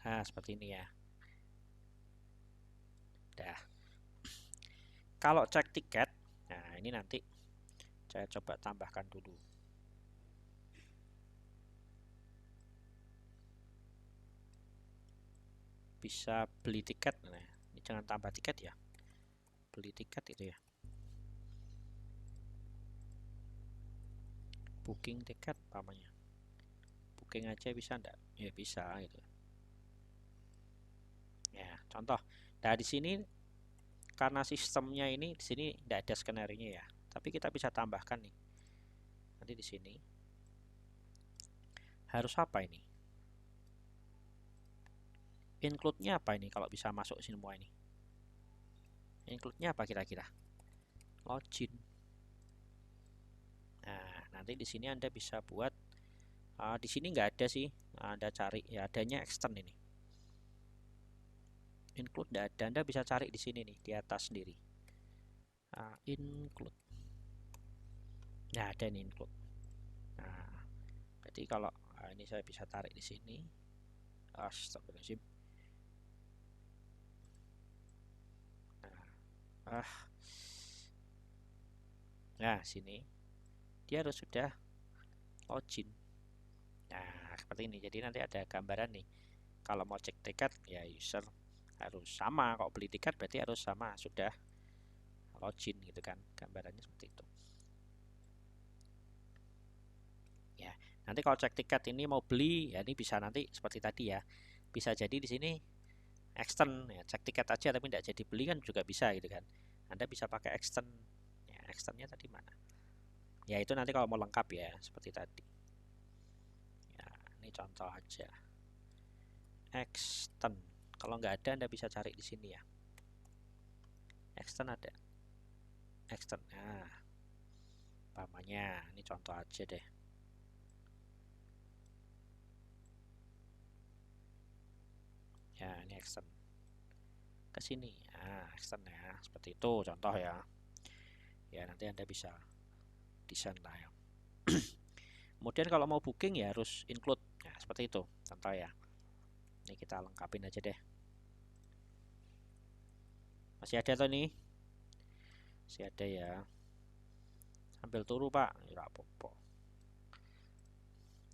Nah, seperti ini ya. Dah. Kalau cek tiket, nah ini nanti saya coba tambahkan dulu. Bisa beli tiket. Nah, ini jangan tambah tiket ya. Beli tiket itu ya. Booking tiket namanya. Booking aja bisa enggak? Ya bisa gitu. Ya, contoh Nah, di sini karena sistemnya ini di sini tidak ada skenario ya, tapi kita bisa tambahkan nih. Nanti di sini harus apa ini? Include-nya apa ini kalau bisa masuk semua ini? Include-nya apa kira-kira? Login. Nah, nanti di sini Anda bisa buat di sini nggak ada sih. Anda cari ya, adanya extend ini. Include nggak ada, Anda bisa cari di sini nih di atas sendiri. Include. Nah, ada nih include. Nah, jadi kalau ini saya bisa tarik di sini. Astagfirullahaladzim. Nah, nah sini dia harus sudah login. Nah, seperti ini. Jadi nanti ada gambaran nih. Kalau mau cek tiket ya user harus sama. Kalau beli tiket berarti harus sama sudah login gitu kan. Gambarannya seperti itu. Ya, nanti kalau cek tiket ini mau beli ya ini bisa nanti seperti tadi ya. Bisa jadi di sini extend ya, cek tiket aja tapi tidak jadi beli kan juga bisa gitu kan. Anda bisa pakai extend. Ya, extendnya tadi mana? Ya itu nanti kalau mau lengkap ya seperti tadi. Ya, ini contoh aja. Extend. Kalau nggak ada Anda bisa cari di sini ya. Extend ada. Extend. Nah, umpamanya ini contoh aja deh. Ya, ini extend. Ke sini. Nah, extend ya. Seperti itu contoh ya. Ya, nanti Anda bisa desain lah ya. Kemudian kalau mau booking ya harus include. Nah, seperti itu contoh ya. Ini kita lengkapin aja deh. Masih ada tuh nih? Masih ada ya. Sambil turu Pak. Ya apa-apa.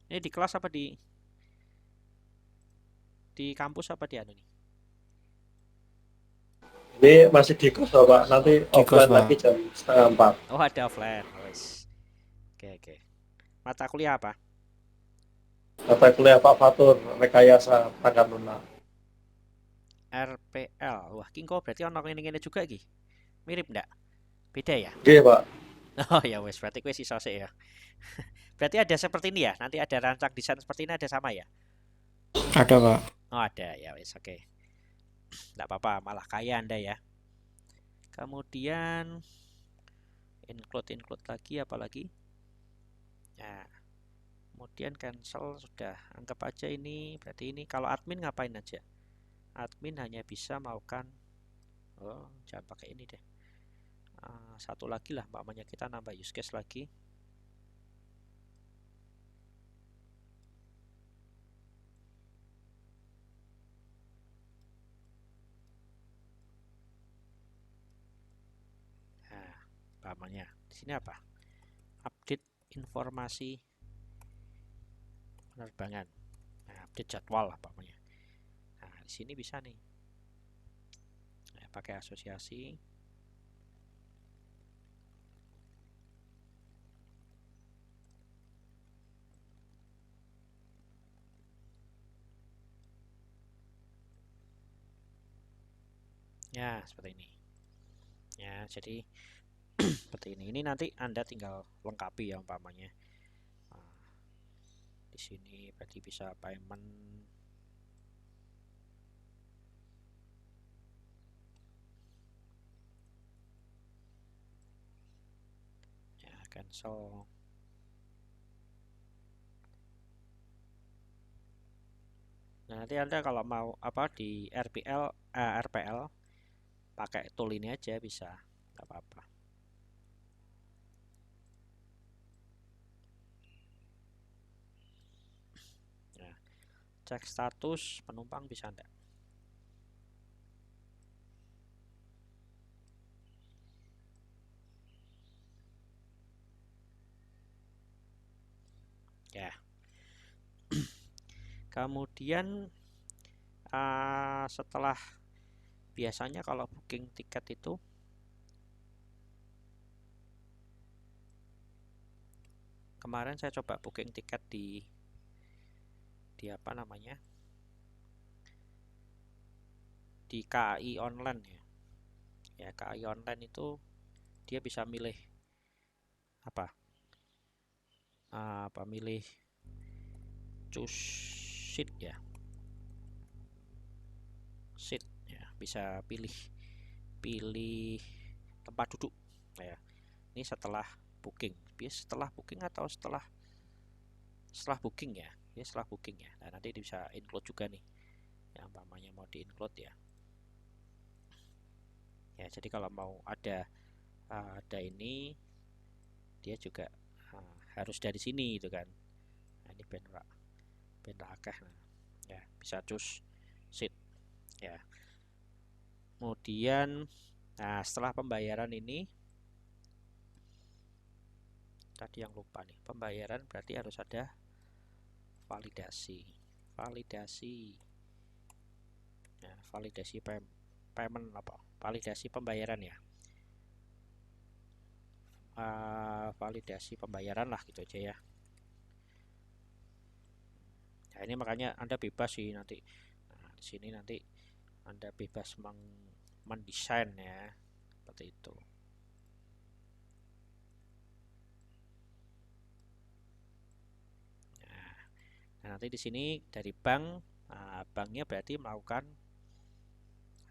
Ini di kelas apa di kampus apa di anu nih? Ini masih di kos Pak, nanti Di kos, offline Pak. lagi jam 3:30. Oh, ada offline. Wes. Oke. Mata kuliah apa? Mata kuliah Pak Fatur, rekayasa tanggal lunak. RPL. Wah, kingko berarti ono ngene-ngene juga iki. Mirip ndak? Beda ya? Oke Pak, Oh ya wes, berarti gue sisa sih ya. Berarti ada seperti ini ya? Nanti ada rancang desain seperti ini ada sama ya? Ada, Pak. Oh ada ya wes, oke. Nggak apa-apa, malah kaya Anda ya. Kemudian include lagi apalagi? Nah, kemudian cancel sudah. Anggap aja ini berarti ini kalau admin ngapain aja? Admin hanya bisa melakukan jangan pakai ini deh. Satu lagi lah, umpamanya kita nambah use case lagi. Nah, umpamanya di sini apa? Update informasi penerbangan. Nah, update jadwal lah umpamanya. Nah, di sini bisa nih. Nah, pakai asosiasi. Ya, seperti ini. Ya, jadi seperti ini. Ini nanti Anda tinggal lengkapi ya umpamanya. Nah, di sini berarti bisa payment. Ya, cancel. Nah, nanti Anda kalau mau apa di RPL pakai tool ini aja bisa. Nggak apa-apa. Nah, cek status penumpang bisa enggak? Ya. Kemudian setelah biasanya kalau booking tiket itu kemarin saya coba booking tiket di apa namanya? Di di KAI online ya. Ya, KAI online itu dia bisa milih apa? Milih choose seat ya. Seat ya, bisa pilih tempat duduk ya. Ini setelah booking. Setelah booking atau setelah booking ya. Ini setelah booking ya. Nah, nanti bisa include juga nih. Yang umpamanya mau di include ya. Ya, jadi kalau mau ada ini dia juga harus dari sini gitu kan. Nah, ini ben akeh. Nah, ya, bisa choose seat ya. Kemudian setelah pembayaran ini tadi yang lupa nih, pembayaran berarti harus ada validasi ya, validasi payment apa, validasi pembayaran ya, validasi pembayaran lah gitu aja ya. Nah, ini makanya Anda bebas sih nanti. Nah, di sini nanti Anda bebas mendesain ya, seperti itu. Nah, nanti di sini dari bank, banknya berarti melakukan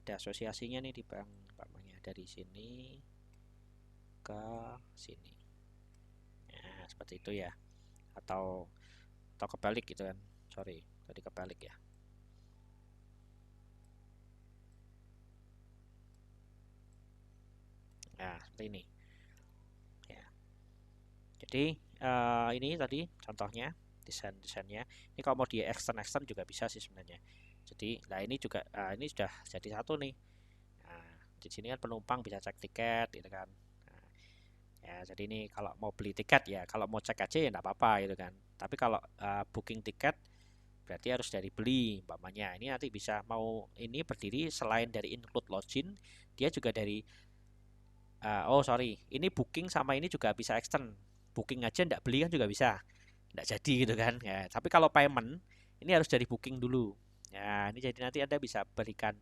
ada asosiasinya nih di bank, umpamanya dari sini ke sini. Nah, seperti itu ya. Atau kebalik gitu kan. Sorry, tadi kebalik ya. Nah, seperti ini. Ya. Jadi ini tadi contohnya desainnya. Ini kalau mau di extend juga bisa sih sebenarnya. Jadi, nah ini juga ini sudah jadi satu nih. Nah, di sini kan penumpang bisa cek tiket gitu kan. Nah, ya, jadi ini kalau mau beli tiket ya, kalau mau cek aja ya enggak apa-apa gitu kan. Tapi kalau booking tiket berarti harus dari beli umpamanya. Ini nanti bisa mau ini berdiri selain dari include login, dia juga dari ini booking sama ini juga bisa extend. Booking aja enggak beli kan juga bisa. Enggak jadi gitu kan. Ya, tapi kalau payment ini harus dari booking dulu. Ya, ini jadi nanti Anda bisa berikan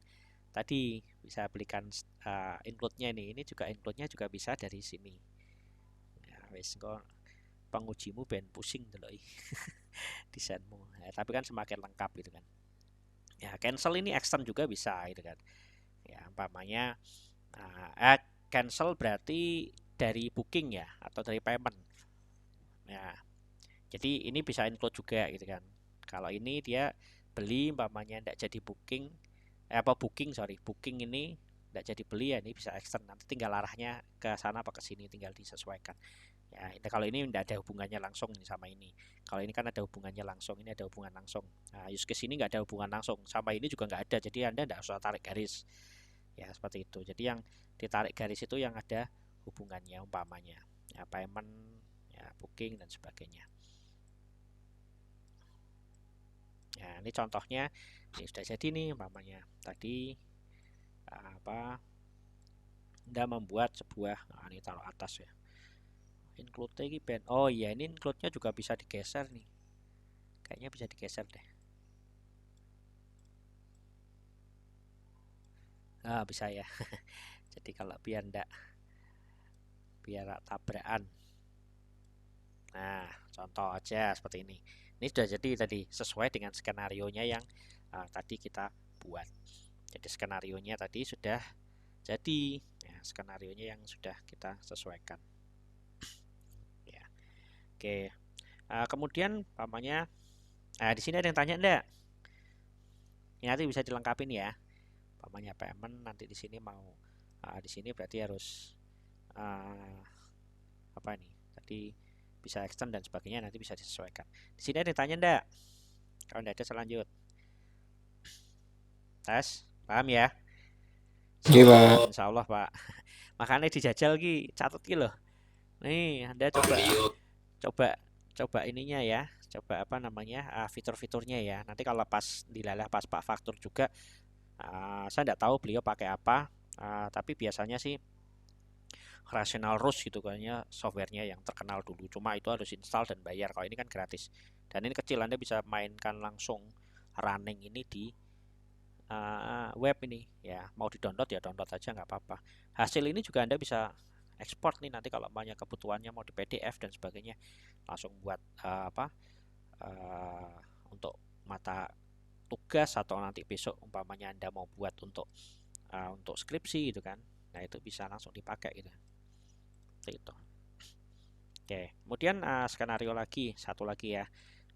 tadi bisa belikan include-nya ini. Ini juga include-nya juga bisa dari sini. Ya, wis kok pengujimu ben pusing dulu desainmu. Ya, tapi kan semakin lengkap gitu kan. Ya, cancel ini extend juga bisa gitu kan. Ya, umpamanya cancel berarti dari booking ya atau dari payment. Ya, jadi ini bisa include juga gitu kan. Kalau ini dia beli umpamanya tidak jadi booking, booking ini tidak jadi beli ya, ini bisa extend, nanti tinggal arahnya ke sana apa ke sini tinggal disesuaikan. Ya, kalau ini tidak ada hubungannya langsung ini sama ini. Kalau ini kan ada hubungannya langsung, ini ada hubungan langsung. Nah, use case ini nggak ada hubungan langsung, sama ini juga nggak ada. Jadi Anda tidak usah tarik garis. Ya, seperti itu. Jadi yang ditarik garis itu yang ada hubungannya umpamanya. Ya, payment, ya, booking dan sebagainya. Ya, ini contohnya ini sudah jadi nih umpamanya. Tadi Anda membuat sebuah, ini taruh atas ya. Include lagi band. Oh iya, ini include-nya juga bisa digeser nih. Kayaknya bisa digeser deh. Bisa ya. Jadi kalau biar tabrakan. Nah, contoh aja seperti ini. Ini sudah jadi tadi sesuai dengan skenario-nya yang tadi kita buat. Jadi skenario-nya tadi sudah jadi, ya, skenario-nya yang sudah kita sesuaikan. Ya. Oke. Kemudian umpamanya di sini ada yang tanya enggak? Ini nanti bisa dilengkapi nih ya. Umpamanya payment nanti di sini mau di sini berarti harus apa nih? Tadi bisa extend dan sebagainya nanti bisa disesuaikan. Di sini ada yang tanya enggak? Kalau enggak ada selanjut. Tes, paham ya? Iya, Pak. Insya Allah Pak. Makanya dijajal ki, catat ki loh. Nih, Anda coba ininya ya. Coba apa namanya? Fitur-fiturnya ya. Nanti kalau pas dilalah pas Pak Faktur juga saya enggak tahu beliau pakai apa. Tapi biasanya sih Rational Rush gitu kayaknya softwarenya yang terkenal dulu. Cuma itu harus install dan bayar. Kalau ini kan gratis. Dan ini kecil, Anda bisa mainkan langsung running ini di web ini ya, mau di-download ya download aja nggak apa-apa. Hasil ini juga Anda bisa ekspor nih nanti kalau banyak kebutuhannya mau di PDF dan sebagainya, langsung buat untuk mata tugas atau nanti besok umpamanya Anda mau buat untuk skripsi gitu kan. Nah, itu bisa langsung dipakai gitu. Seperti itu. Oke, kemudian skenario lagi, satu lagi ya.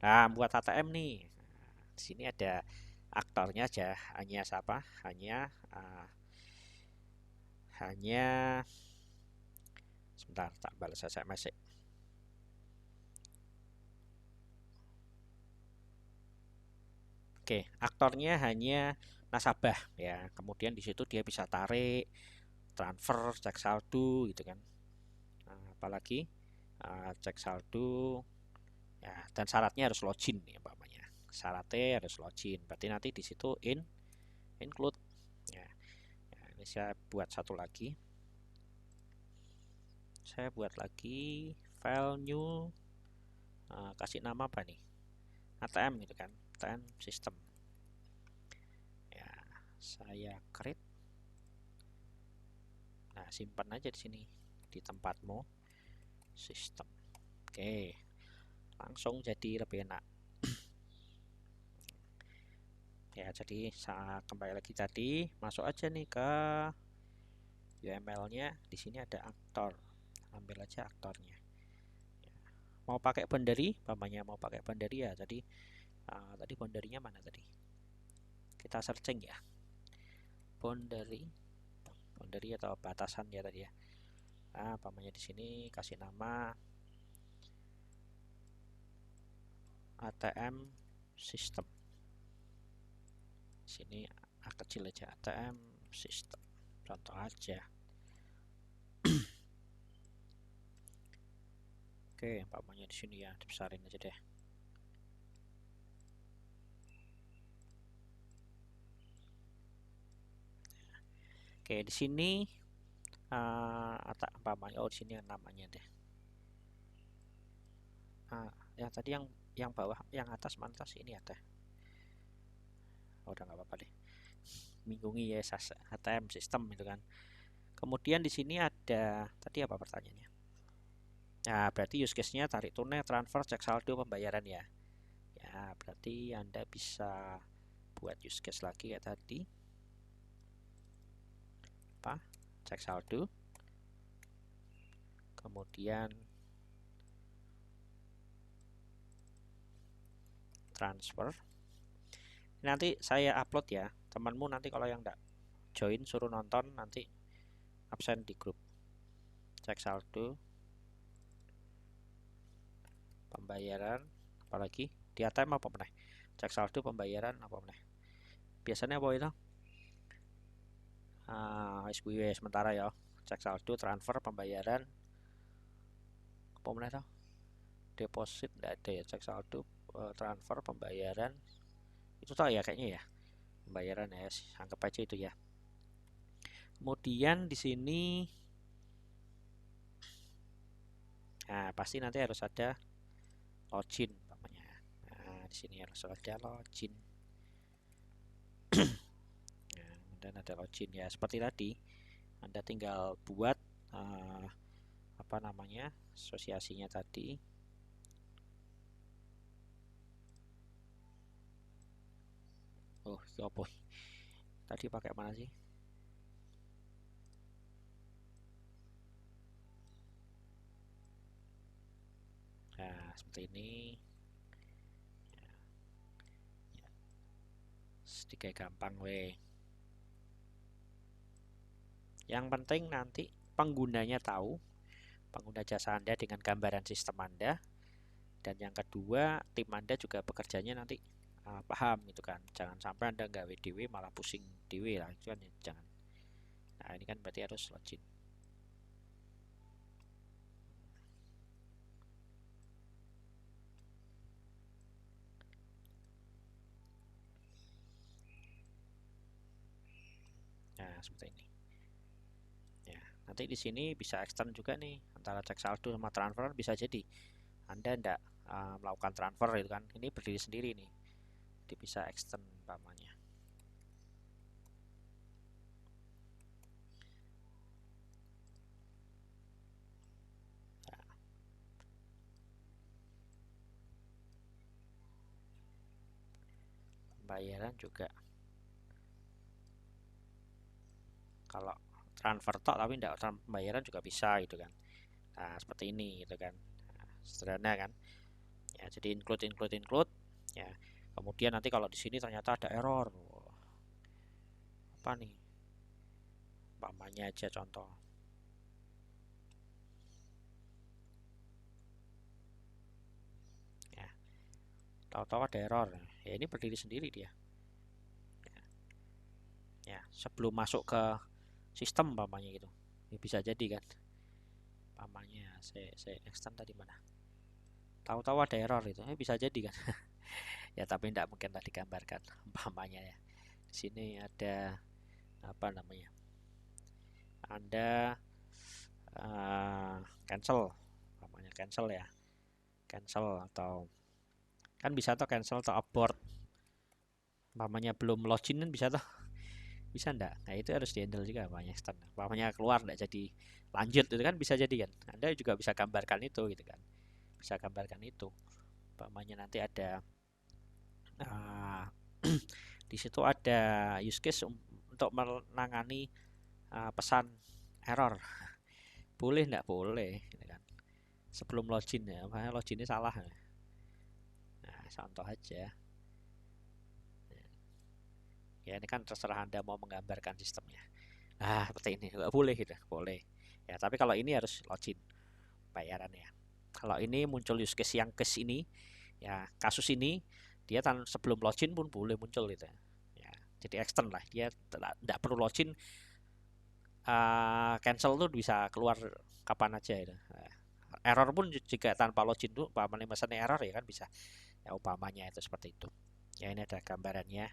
Nah, buat ATM nih. Di sini ada aktornya aja, hanya siapa? Hanya sebentar, tak balas SMS. Oke, aktornya hanya nasabah ya. Kemudian di situ dia bisa tarik, transfer, cek saldo gitu kan. Apalagi cek saldo ya, dan syaratnya harus login ya umpamanya. Syaratnya harus login. Berarti nanti di situ include ya. Ya, ini saya buat satu lagi. Saya buat lagi file new, kasih nama apa nih? ATM gitu kan. ATM system. Ya, saya create. Nah, simpan aja di sini di tempatmu sistem. Oke, langsung jadi lebih enak. Ya, jadi saya kembali lagi tadi, masuk aja nih ke UML-nya. Di sini ada aktor, ambil aja aktornya. Ya, mau pakai boundary, umpamanya mau pakai boundary ya. Tadi boundary-nya mana tadi? Kita searching ya. Boundary atau batasan ya tadi ya. Umpamanya di sini kasih nama ATM system. Sini kecil aja, ATM system, contoh aja. Oke, umpamanya di sini ya, dibesarin aja deh. Oke, di sini umpamanya di sini namanya deh. Yang tadi yang bawah, yang atas mantas ini ada. Udah nggak apa-apa deh. Minggungi ya, ATM system itu kan. Kemudian di sini ada tadi apa pertanyaannya? Nah, berarti use case-nya tarik tunai, transfer, cek saldo, pembayaran ya. Ya, berarti Anda bisa buat use case lagi kayak tadi. Cek saldo. Kemudian transfer. Nanti saya upload ya. Temanmu nanti kalau yang enggak join suruh nonton, nanti absen di grup. Cek saldo, pembayaran, apalagi di ATM apa meneh? Cek saldo, pembayaran apa meneh? Biasanya apa itu? SQW sementara ya. Cek saldo, transfer, pembayaran, apa meneh toh? Deposit enggak ada ya. Cek saldo, transfer, pembayaran. Itu tahu ya kayaknya ya. Pembayaran ya, anggap aja itu ya. Kemudian di sini pasti nanti harus ada login namanya. Di sini harus ada login. Dan ada login ya, seperti tadi. Anda tinggal buat apa namanya? Asosiasinya tadi. Oh, apa? Tadi pakai mana sih? Nah, seperti ini. Sedikit gampang weh. Yang penting nanti penggunanya tahu, pengguna jasa Anda dengan gambaran sistem Anda, dan yang kedua tim Anda juga bekerjanya nanti paham gitu kan. Jangan sampai Anda nggak WDW malah pusing DW lah, itu kan ya, jangan. Nah, ini kan berarti harus login. Nah, seperti ini. Ya, nanti di sini bisa extend juga nih antara cek saldo sama transfer, bisa jadi Anda tidak melakukan transfer itu kan. Ini berdiri sendiri nih. Jadi bisa extend umpamanya. pembayaran juga kalau transfer tok tapi tidak pembayaran juga bisa gitu kan. Nah, seperti ini gitu kan. Nah, sederhana kan. Ya, jadi include ya. Kemudian nanti kalau di sini ternyata ada error. Apa nih? Umpamanya aja contoh. Ya. Tahu-tahu ada error. Ya, ini berdiri sendiri dia. Ya, sebelum masuk ke sistem umpamanya gitu. Ini bisa jadi kan. Umpamanya saya extend tadi mana? Tahu-tahu ada error itu. Bisa jadi kan. Ya, tapi tidak mungkin tadi digambarkan umpamanya ya. Di sini ada apa namanya? Anda cancel, umpamanya cancel ya. Cancel atau kan bisa tuh cancel atau abort. Umpamanya belum login kan bisa tuh. Bisa enggak? Nah, itu harus di-handle juga umpamanya extend. Umpamanya keluar enggak jadi lanjut itu kan bisa jadi kan. Anda juga bisa gambarkan itu gitu kan. Bisa gambarkan itu. Umpamanya nanti ada di situ ada use case untuk menangani pesan error. Boleh enggak? Boleh gitu kan. Sebelum login ya, makanya loginnya salah. Nah, contoh aja. Ya, ini kan terserah Anda mau menggambarkan sistemnya. Nah, seperti ini. Nggak boleh gitu. Boleh. Ya, tapi kalau ini harus login bayarannya. Kalau ini muncul use case yang case ini, ya kasus ini, dia sebelum login pun boleh muncul gitu. Ya, jadi extend lah. Dia tidak perlu login. Cancel tuh bisa keluar kapan aja itu. Error pun juga tanpa login tuh, umpamanya mesennya error ya kan bisa. Ya, umpamanya itu seperti itu. Ya, ini ada gambarannya.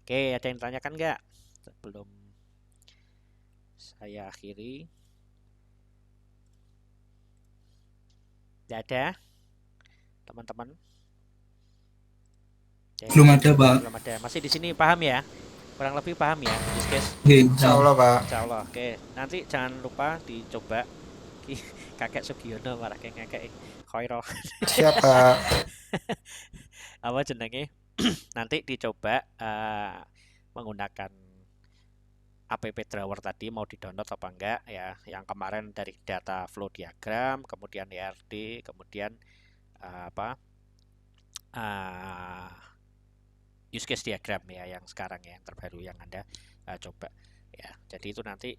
Oke, ada yang ditanyakan nggak? Sebelum saya akhiri. Tidak ada, teman-teman? Belum ada, Pak. Belum ada. Masih di sini paham ya? Kurang lebih paham ya, use case? Insya Allah, Pak. Insya Allah. Oke, nanti jangan lupa dicoba. Kakek Sugiono marah kakek Khoiro. Siapa? Apa jenenge? Nanti dicoba menggunakan app drawer tadi mau di-download apa enggak ya. Yang kemarin dari data flow diagram, kemudian ERD, kemudian use case diagram ya yang sekarang ya, yang terbaru yang Anda coba ya. Jadi itu nanti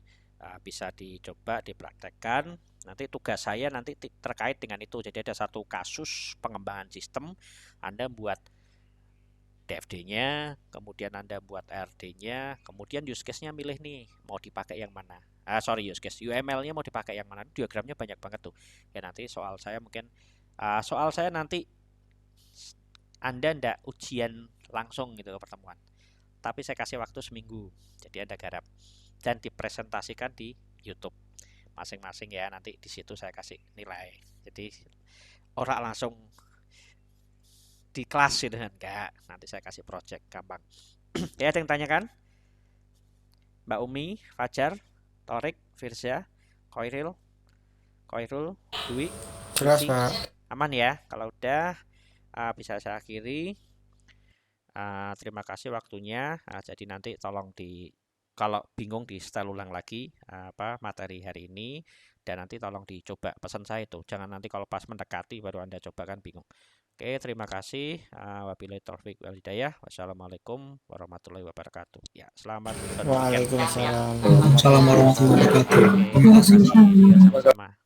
bisa dicoba dipraktekkan. Nanti tugas saya nanti terkait dengan itu. Jadi ada satu kasus pengembangan sistem, Anda buat DFD-nya, kemudian Anda buat RD-nya, kemudian use case-nya milih nih mau dipakai yang mana. Use case UML-nya mau dipakai yang mana. Diagramnya banyak banget tuh. Ya nanti soal saya nanti Anda ndak ujian langsung gitu ke pertemuan. Tapi saya kasih waktu seminggu. Jadi Anda garap dan dipresentasikan di YouTube masing-masing ya. Nanti di situ saya kasih nilai. Jadi orang langsung di kelas gitu kan, enggak. Nanti saya kasih project gampang. Ya, ada yang tanyakan? Mbak Umi, Fajar, Torik, Firza, Koiril, Dwi, Jelas, Susi. Pak. Aman ya? Kalau udah bisa saya akhiri. Terima kasih waktunya. Jadi nanti tolong kalau bingung di setel ulang lagi materi hari ini, dan nanti tolong dicoba pesan saya itu. Jangan nanti kalau pas mendekati baru Anda coba kan bingung. Oke, terima kasih. Wabillahi taufik wal hidayah. Wassalamualaikum warahmatullahi wabarakatuh. Ya, selamat berweekend. Waalaikumsalam. Waalaikumsalam warahmatullahi wabarakatuh. Oke, sama-sama.